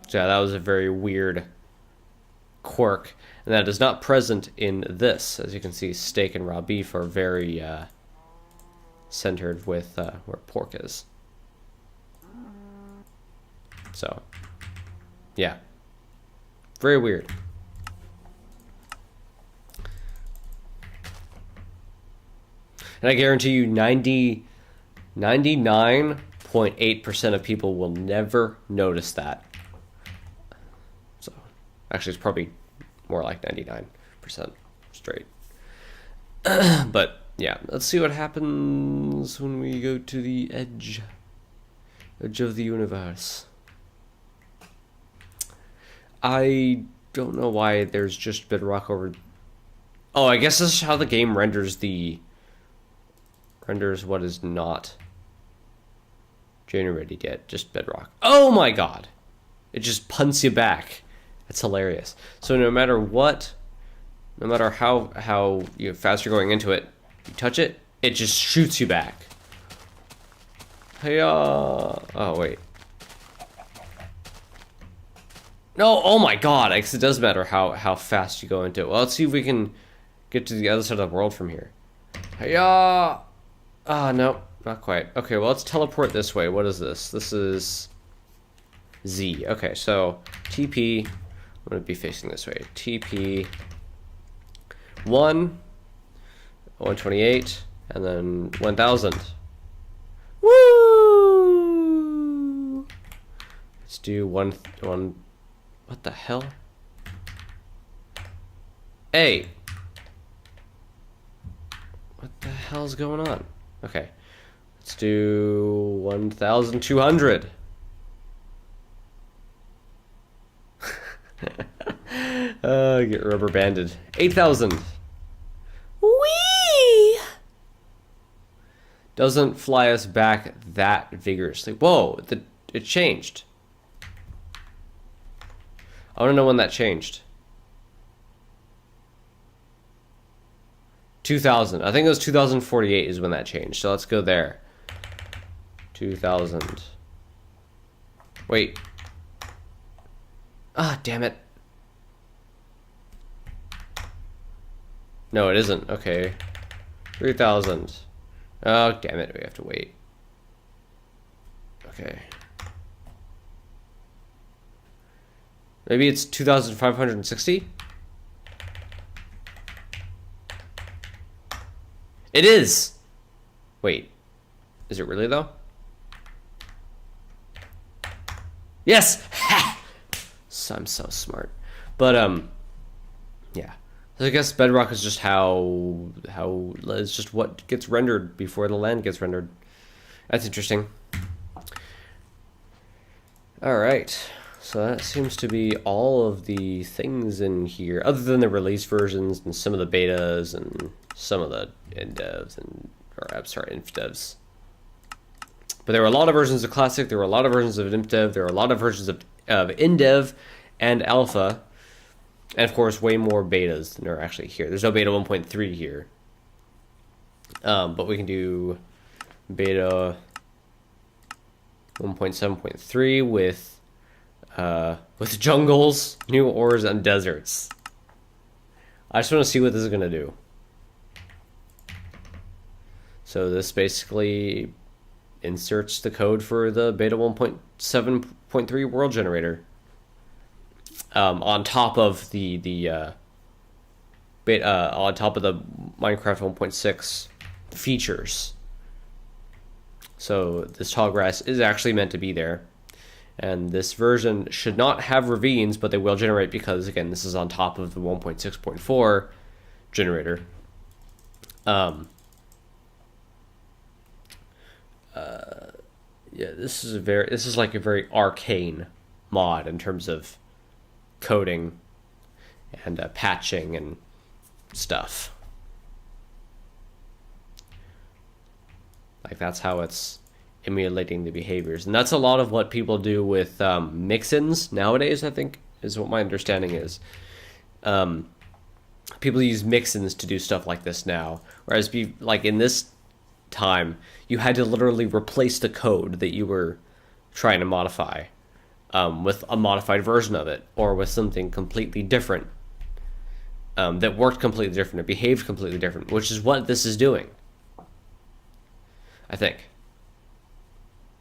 yeah, that was a very weird quirk, and that is not present in this. As you can see, steak and raw beef are very centered with where pork is. So, yeah. Very weird. And I guarantee you 99.8% of people will never notice that. So, actually, it's probably more like 99% straight. But, yeah, let's see what happens when we go to the edge of the universe. I don't know why there's just bedrock over... Oh, I guess this is how the game renders what is not generated yet, just bedrock. Oh my god! It just punts you back. That's hilarious. So no matter what, no matter how fast you're going into it, you touch it, it just shoots you back. Hey-ya! Oh, wait. No, oh my god, I guess it does matter how fast you go into it. Well, let's see if we can get to the other side of the world from here. Hey-ya! Ah, no, not quite. Okay, well, let's teleport this way. What is this? This is Z. Okay, so TP, I'm going to be facing this way. TP 128, and then 1000. Woo! Let's do one. What the hell? Hey! What the hell's going on? Okay, let's do 1,200. Get rubber banded. 8,000. Whee! Doesn't fly us back that vigorously. Whoa, it changed. I want to know when that changed. 2000. I think it was 2048 is when that changed. So let's go there. 2000. Wait. Ah, damn it. No, it isn't. Okay. 3000. Oh, damn it. We have to wait. Okay. Maybe it's 2560? It is! Wait. Is it really, though? Yes! Ha! So I'm so smart. But, yeah. So I guess bedrock is just how it's just what gets rendered before the land gets rendered. That's interesting. Alright. So that seems to be all of the things in here, other than the release versions and some of the betas and some of the indevs infdevs. But there were a lot of versions of Classic, there were a lot of versions of InfDev, there were a lot of versions of InDev and Alpha, and of course way more betas than are actually here. There's no beta 1.3 here. But we can do beta 1.7.3 with jungles, new ores, and deserts. I just want to see what this is going to do. So this basically inserts the code for the beta 1.7.3 world generator on top of the beta on top of the Minecraft 1.6 features. So this tall grass is actually meant to be there. And this version should not have ravines, but they will generate because, again, this is on top of the 1.6.4 generator. Yeah, this is like a very arcane mod in terms of coding and patching and stuff. Like, that's how it's emulating the behaviors, and that's a lot of what people do with mix-ins nowadays. I think is what my understanding is. People use mix-ins to do stuff like this now, whereas like in this time you had to literally replace the code that you were trying to modify with a modified version of it, or with something completely different that worked completely different, or behaved completely different, which is what this is doing, I think.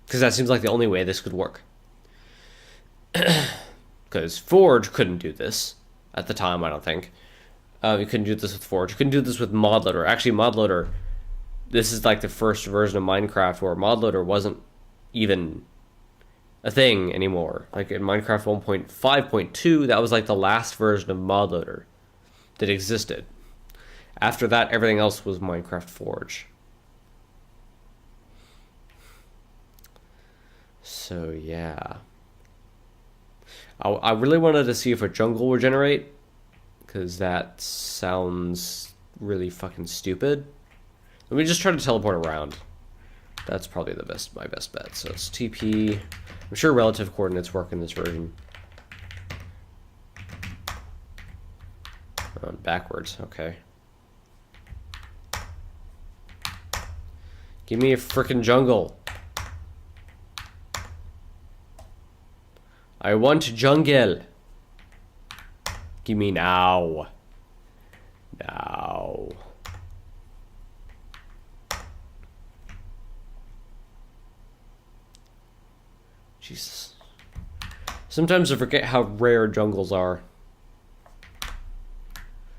Because that seems like the only way this could work. because Forge couldn't do this at the time, I don't think. You couldn't do this with Forge. You couldn't do this with ModLoader. Actually, ModLoader, this is like the first version of Minecraft where ModLoader wasn't even a thing anymore. Like in Minecraft 1.5.2, that was like the last version of ModLoader that existed. After that, everything else was Minecraft Forge. So yeah, I really wanted to see if a jungle would generate, because that sounds really fucking stupid. Let me just try to teleport around. That's probably my best bet. So it's TP. I'm sure relative coordinates work in this version. Backwards, okay. Give me a frickin' jungle. I want jungle. Give me now. Now. Jesus. Sometimes I forget how rare jungles are.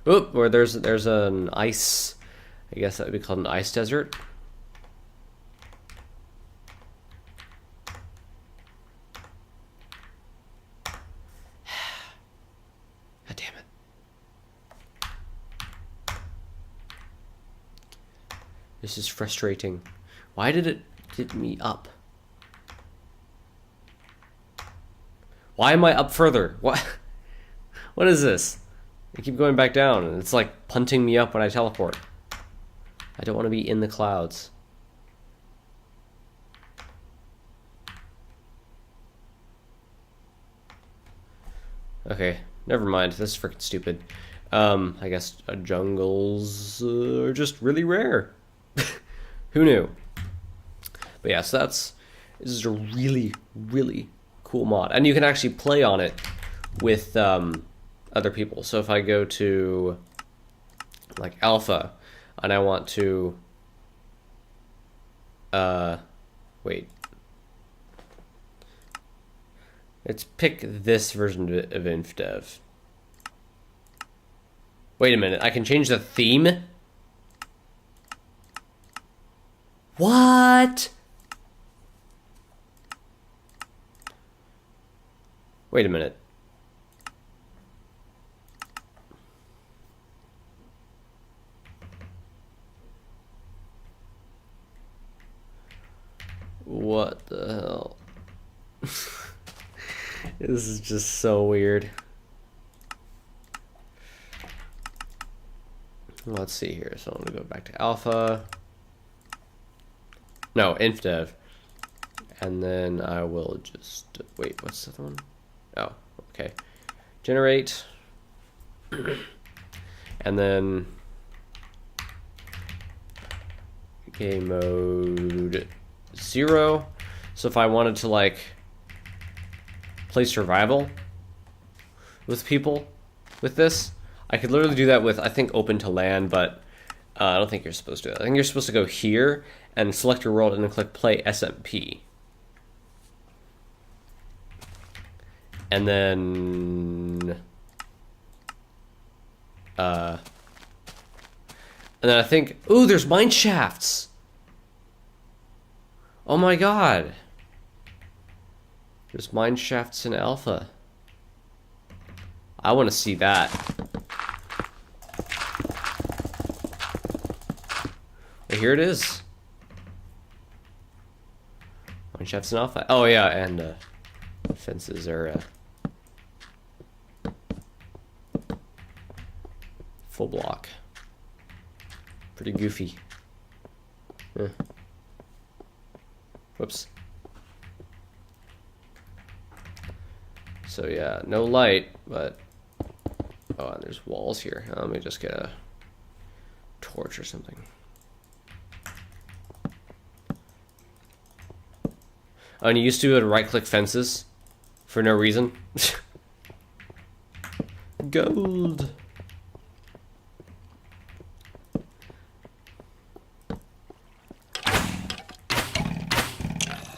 Oop, where there's an ice. I guess that would be called an ice desert. God damn it. This is frustrating. Why did it get me up? Why am I up further? What? What is this? I keep going back down, and it's like punting me up when I teleport. I don't want to be in the clouds. Okay, never mind. This is freaking stupid. I guess jungles are just really rare. Who knew? But yeah, so this is a really, really cool mod, and you can actually play on it with other people. So if I go to like alpha and I want to wait, let's pick this version of InfDev. Wait a minute, I can change the theme? What? Wait a minute. What the hell? This is just so weird. Let's see here. So I'm gonna go back to alpha. No, InfDev. And then I will just wait, what's the other one? Oh, okay. Generate. And then game mode 0. So if I wanted to like play survival with people with this, I could literally do that with, I think, open to LAN, but I don't think you're supposed to. I think you're supposed to go here and select your world and then click play SMP. And then I think, ooh, there's mine shafts. Oh my god. There's mine shafts in alpha. I want to see that. Well, here it is. Mine shafts in alpha. Oh yeah, and fences are full block. Pretty goofy. Whoops. So yeah, no light, but oh, and there's walls here. Let me just get a torch or something. Oh, and you used to be able to right-click fences for no reason. Gold.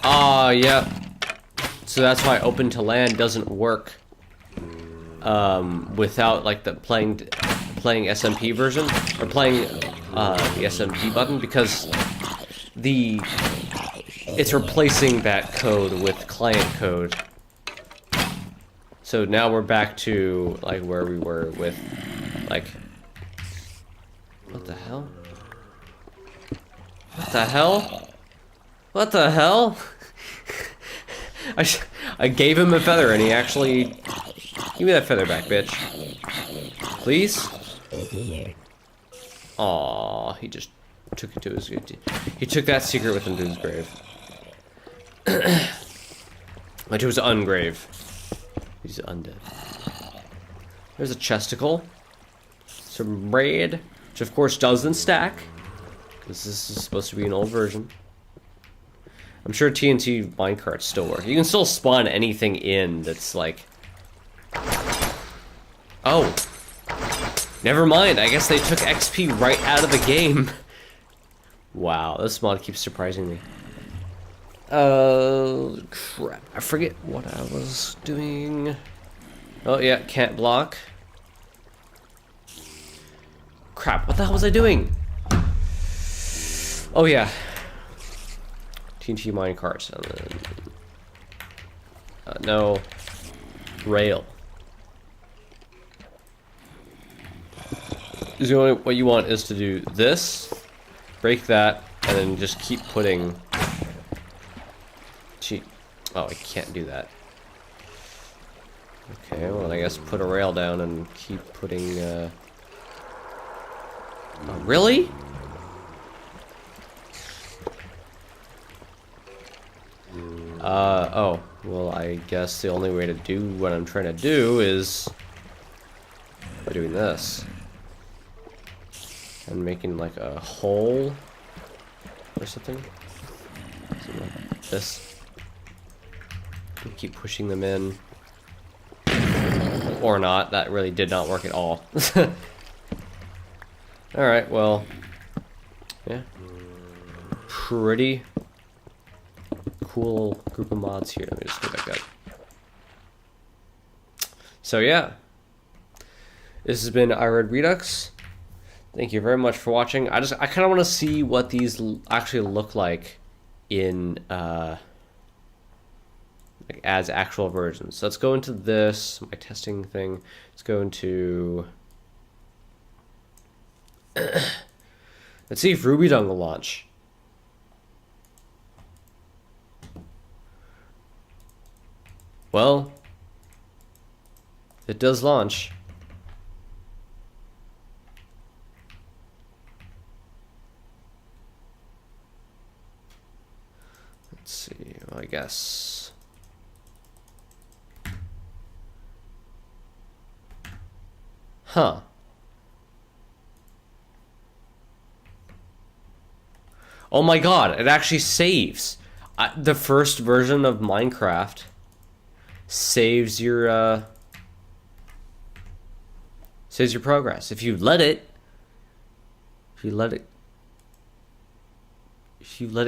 Ah, yeah. So that's why open to LAN doesn't work without like the playing SMP version or playing the SMP button, because it's replacing that code with client code. So now we're back to like where we were with like, what the hell? What the hell? What the hell? I gave him a feather and he actually... Give me that feather back, bitch. Please? Aw, he just took it to his... He took that secret with him to his grave. Like to his ungrave. He's undead. There's a chesticle. Some bread. Which of course doesn't stack. Because this is supposed to be an old version. I'm sure TNT minecarts still work. You can still spawn anything in that's like... Oh. Never mind. I guess they took XP right out of the game. Wow, this mod keeps surprising me. Crap. I forget what I was doing. Oh, yeah, can't block. Crap, what the hell was I doing? Oh, yeah. TNT minecarts. And then, no. Rail. What you want is to do this, break that, and then just keep putting... Oh, I can't do that. Okay, well, I guess put a rail down and keep putting, Oh, really? Oh, well, I guess the only way to do what I'm trying to do is by doing this. And making like a hole or something. Like this. Keep pushing them in. Or not. That really did not work at all. Alright, well. Yeah. Pretty cool group of mods here. Let me just go back up. So yeah. This has been iRed Redux. Thank you very much for watching. I kind of want to see what these actually look like in like as actual versions. So let's go into this, my testing thing. Let's go into let's see if RubyDung will launch. Well, it does launch. Let's see, well, I guess. Huh. Oh my god, it actually saves. The first version of Minecraft saves your progress. If you let it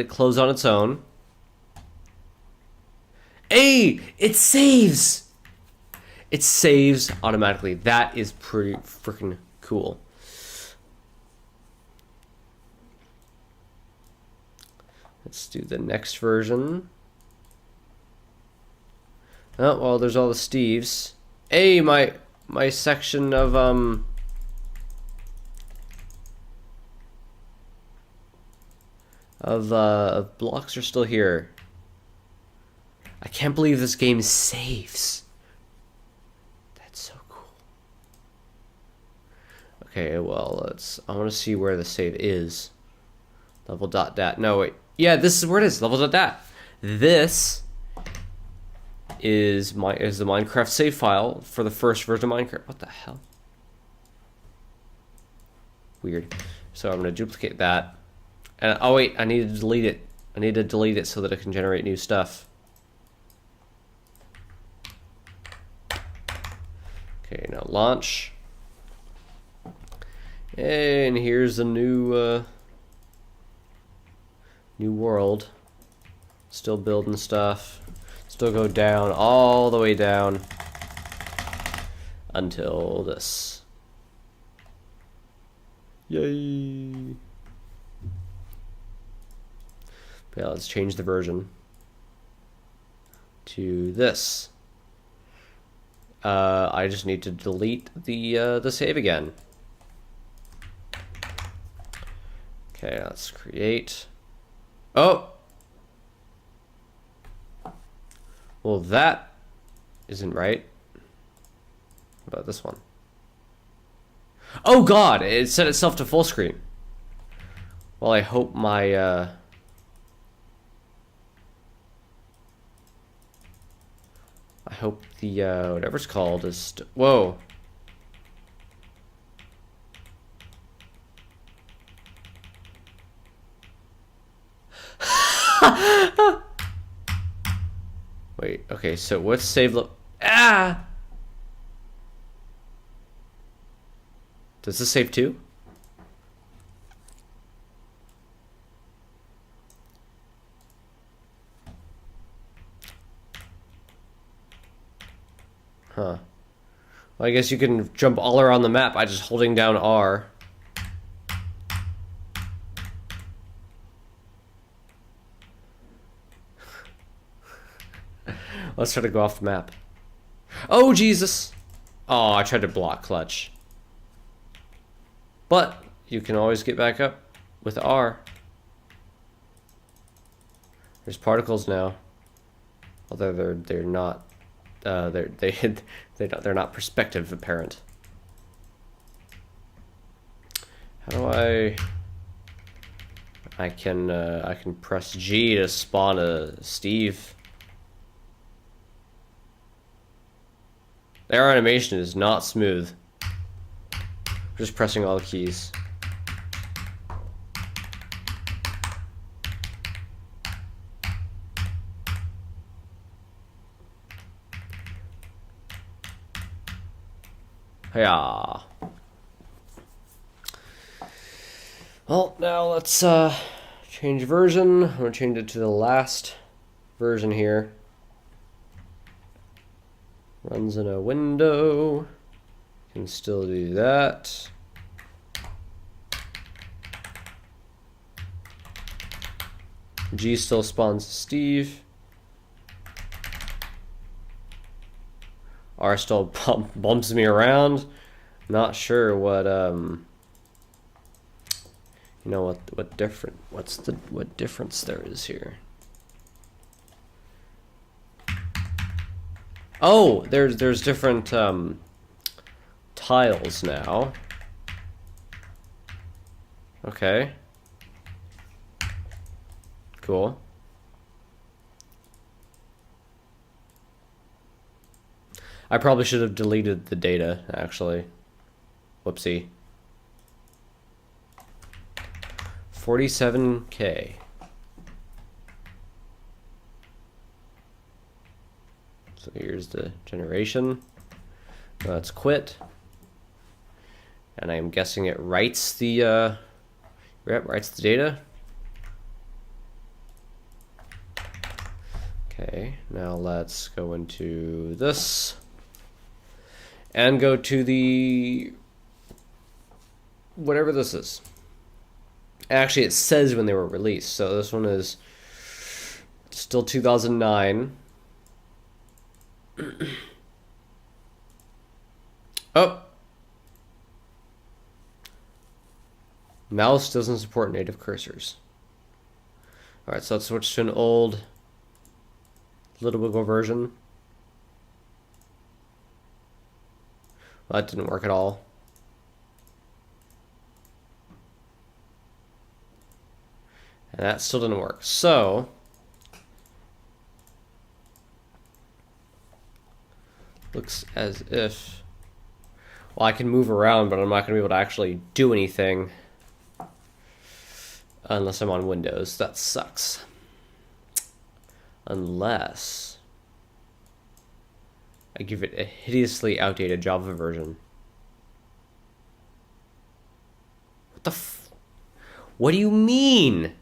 close on its own. Hey, it saves. It saves automatically. That is pretty freaking cool. Let's do the next version. Oh, well, there's all the Steves. Hey, my section of blocks are still here. I can't believe this game saves. That's so cool. Okay, well, I want to see where the save is. Level.dat. No, wait. Yeah, this is where it is. Level.dat. This is the Minecraft save file for the first version of Minecraft. What the hell? Weird. So I'm going to duplicate that. And oh wait, I need to delete it. I need to delete it so that it can generate new stuff. Okay, now launch. And here's a new new world. Still building stuff. Still go down, all the way down. until this. Yay! But yeah, let's change the version to this. I just need to delete the save again. Okay, let's create. Oh! Well, that isn't right. What about this one? Oh god! It set itself to full screen. Well, I hope my... I hope the, whatever it's called is... Whoa! Wait, okay, so what's save Ah! Does this save too? Huh. Well, I guess you can jump all around the map by just holding down R. Let's try to go off the map. Oh, Jesus! Oh, I tried to block clutch. But you can always get back up with R. There's particles now. Although they're not they're not perspective apparent. How do I can press G to spawn a Steve. Their animation is not smooth. Just pressing all the keys. Yeah. Well, now let's change version. I'm gonna change it to the last version here. Runs in a window. Can still do that. G still spawns Steve. R still bumps me around. Not sure what you know what difference there is here. Oh, there's different tiles now. Okay. Cool. I probably should have deleted the data, actually. Whoopsie. 47K. So here's the generation. Let's quit. And I'm guessing it writes the writes the data. Okay, now let's go into this and go to the whatever this is. Actually, it says when they were released. So this one is still 2009. Oh. Mouse doesn't support native cursors. All right, so let's switch to an old Little Wiggle version. Well, that didn't work at all. And that still didn't work. So looks as if, well, I can move around, but I'm not going to be able to actually do anything unless I'm on Windows. That sucks. Unless I give it a hideously outdated Java version. What the what do you mean?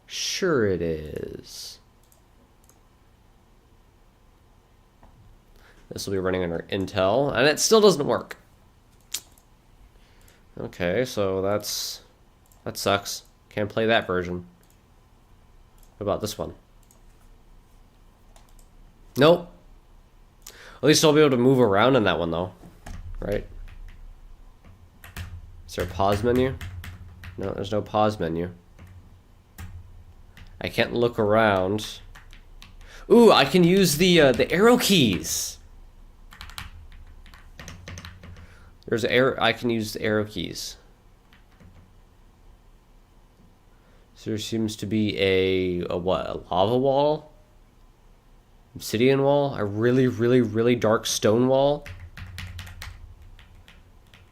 Sure it is. This will be running under Intel, and it still doesn't work. Okay, so that sucks. Can't play that version. What about this one? Nope. At least I'll be able to move around in that one, though. Right? Is there a pause menu? No, there's no pause menu. I can't look around. Ooh, I can use the arrow keys. There's I can use the arrow keys. So there seems to be a what? A lava wall? Obsidian wall? A really, really, really dark stone wall?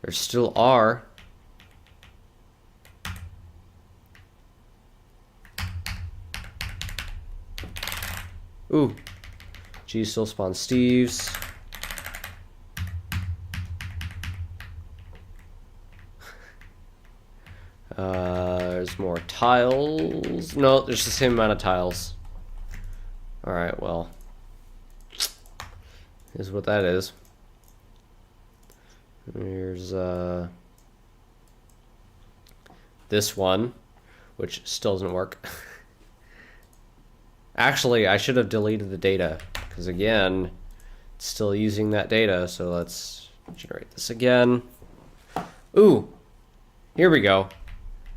There still are. Ooh. G still spawns Steves. There's more tiles. No, there's the same amount of tiles. Alright, well. Is what that is. Here's this one, which still doesn't work. Actually, I should have deleted the data, because again, it's still using that data, so let's generate this again. Ooh, here we go.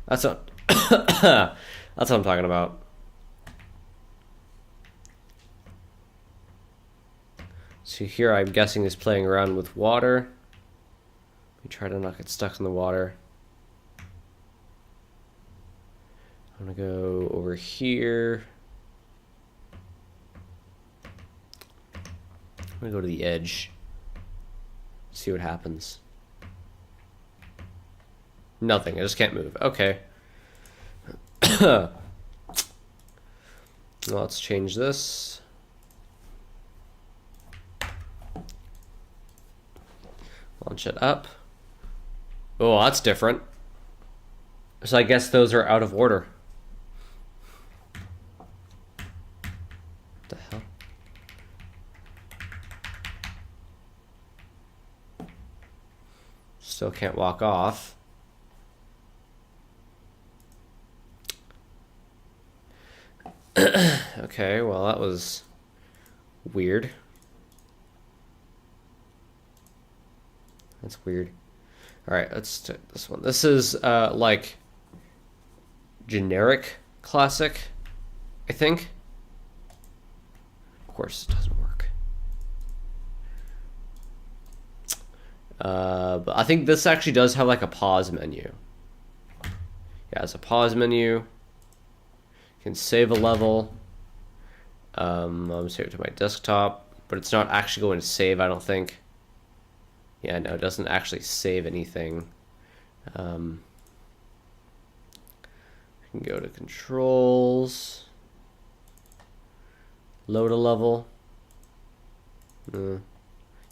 That's what that's what I'm talking about. So here I'm guessing is playing around with water. We try to not get stuck in the water. I'm gonna go over here. I'm gonna go to the edge. See what happens. Nothing, I just can't move. Okay. Let's change this. Launch it up. Oh, that's different. So I guess those are out of order. What the hell? Still can't walk off. Okay, well that was weird. That's weird. Alright, let's take this one. This is like generic classic, I think. Of course it doesn't work. But I think this actually does have like a pause menu. Yeah, it's a pause menu. You can save a level. I'm save it to my desktop, but it's not actually going to save, I don't think. Yeah, no, it doesn't actually save anything. We can go to controls. Load a level.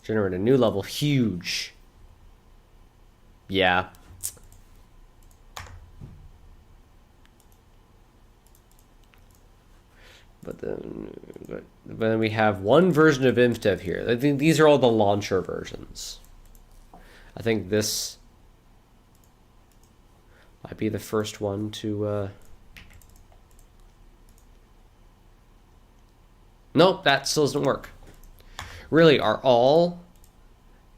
Generate a new level. Huge. Yeah. But then we have one version of InfDev here. I think these are all the launcher versions. I think this might be the first one to... Nope, that still doesn't work. Really, are all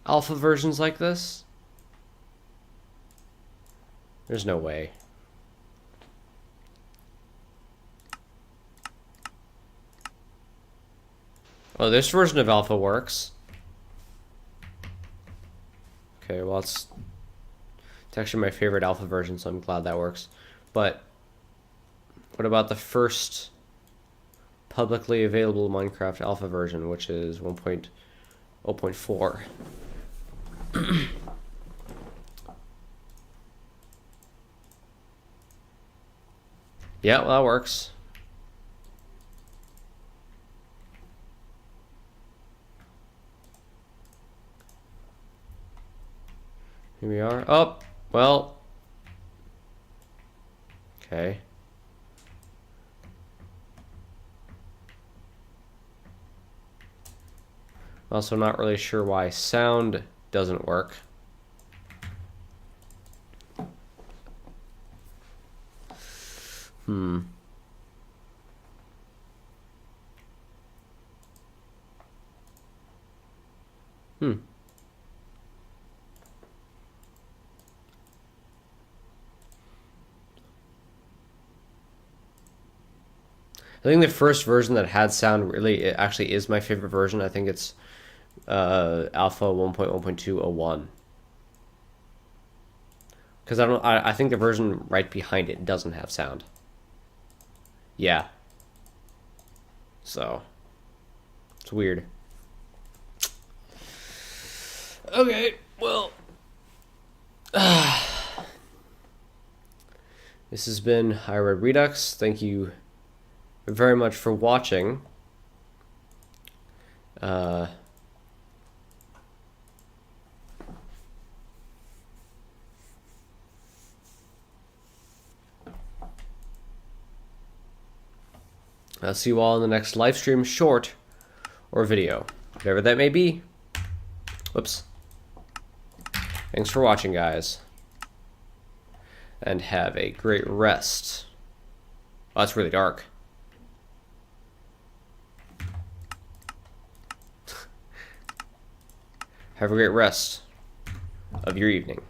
alpha versions like this? There's no way. Oh, this version of alpha works. Okay, well, it's actually my favorite alpha version, so I'm glad that works. But what about the first publicly available Minecraft alpha version, which is 1.0.4? Yeah, well, that works. Here we are. Oh, well. Okay. I'm also not really sure why sound doesn't work. Hmm. I think the first version that had sound really it actually is my favorite version. I think it's Alpha 1.1.201. Because I think the version right behind it doesn't have sound. Yeah. So it's weird. Okay, well, this has been High Red Redux. Thank you very much for watching. I'll see you all in the next live stream, short or video, whatever that may be. Whoops. Thanks for watching, guys. And have a great rest. Oh, it's really dark. Have a great rest of your evening.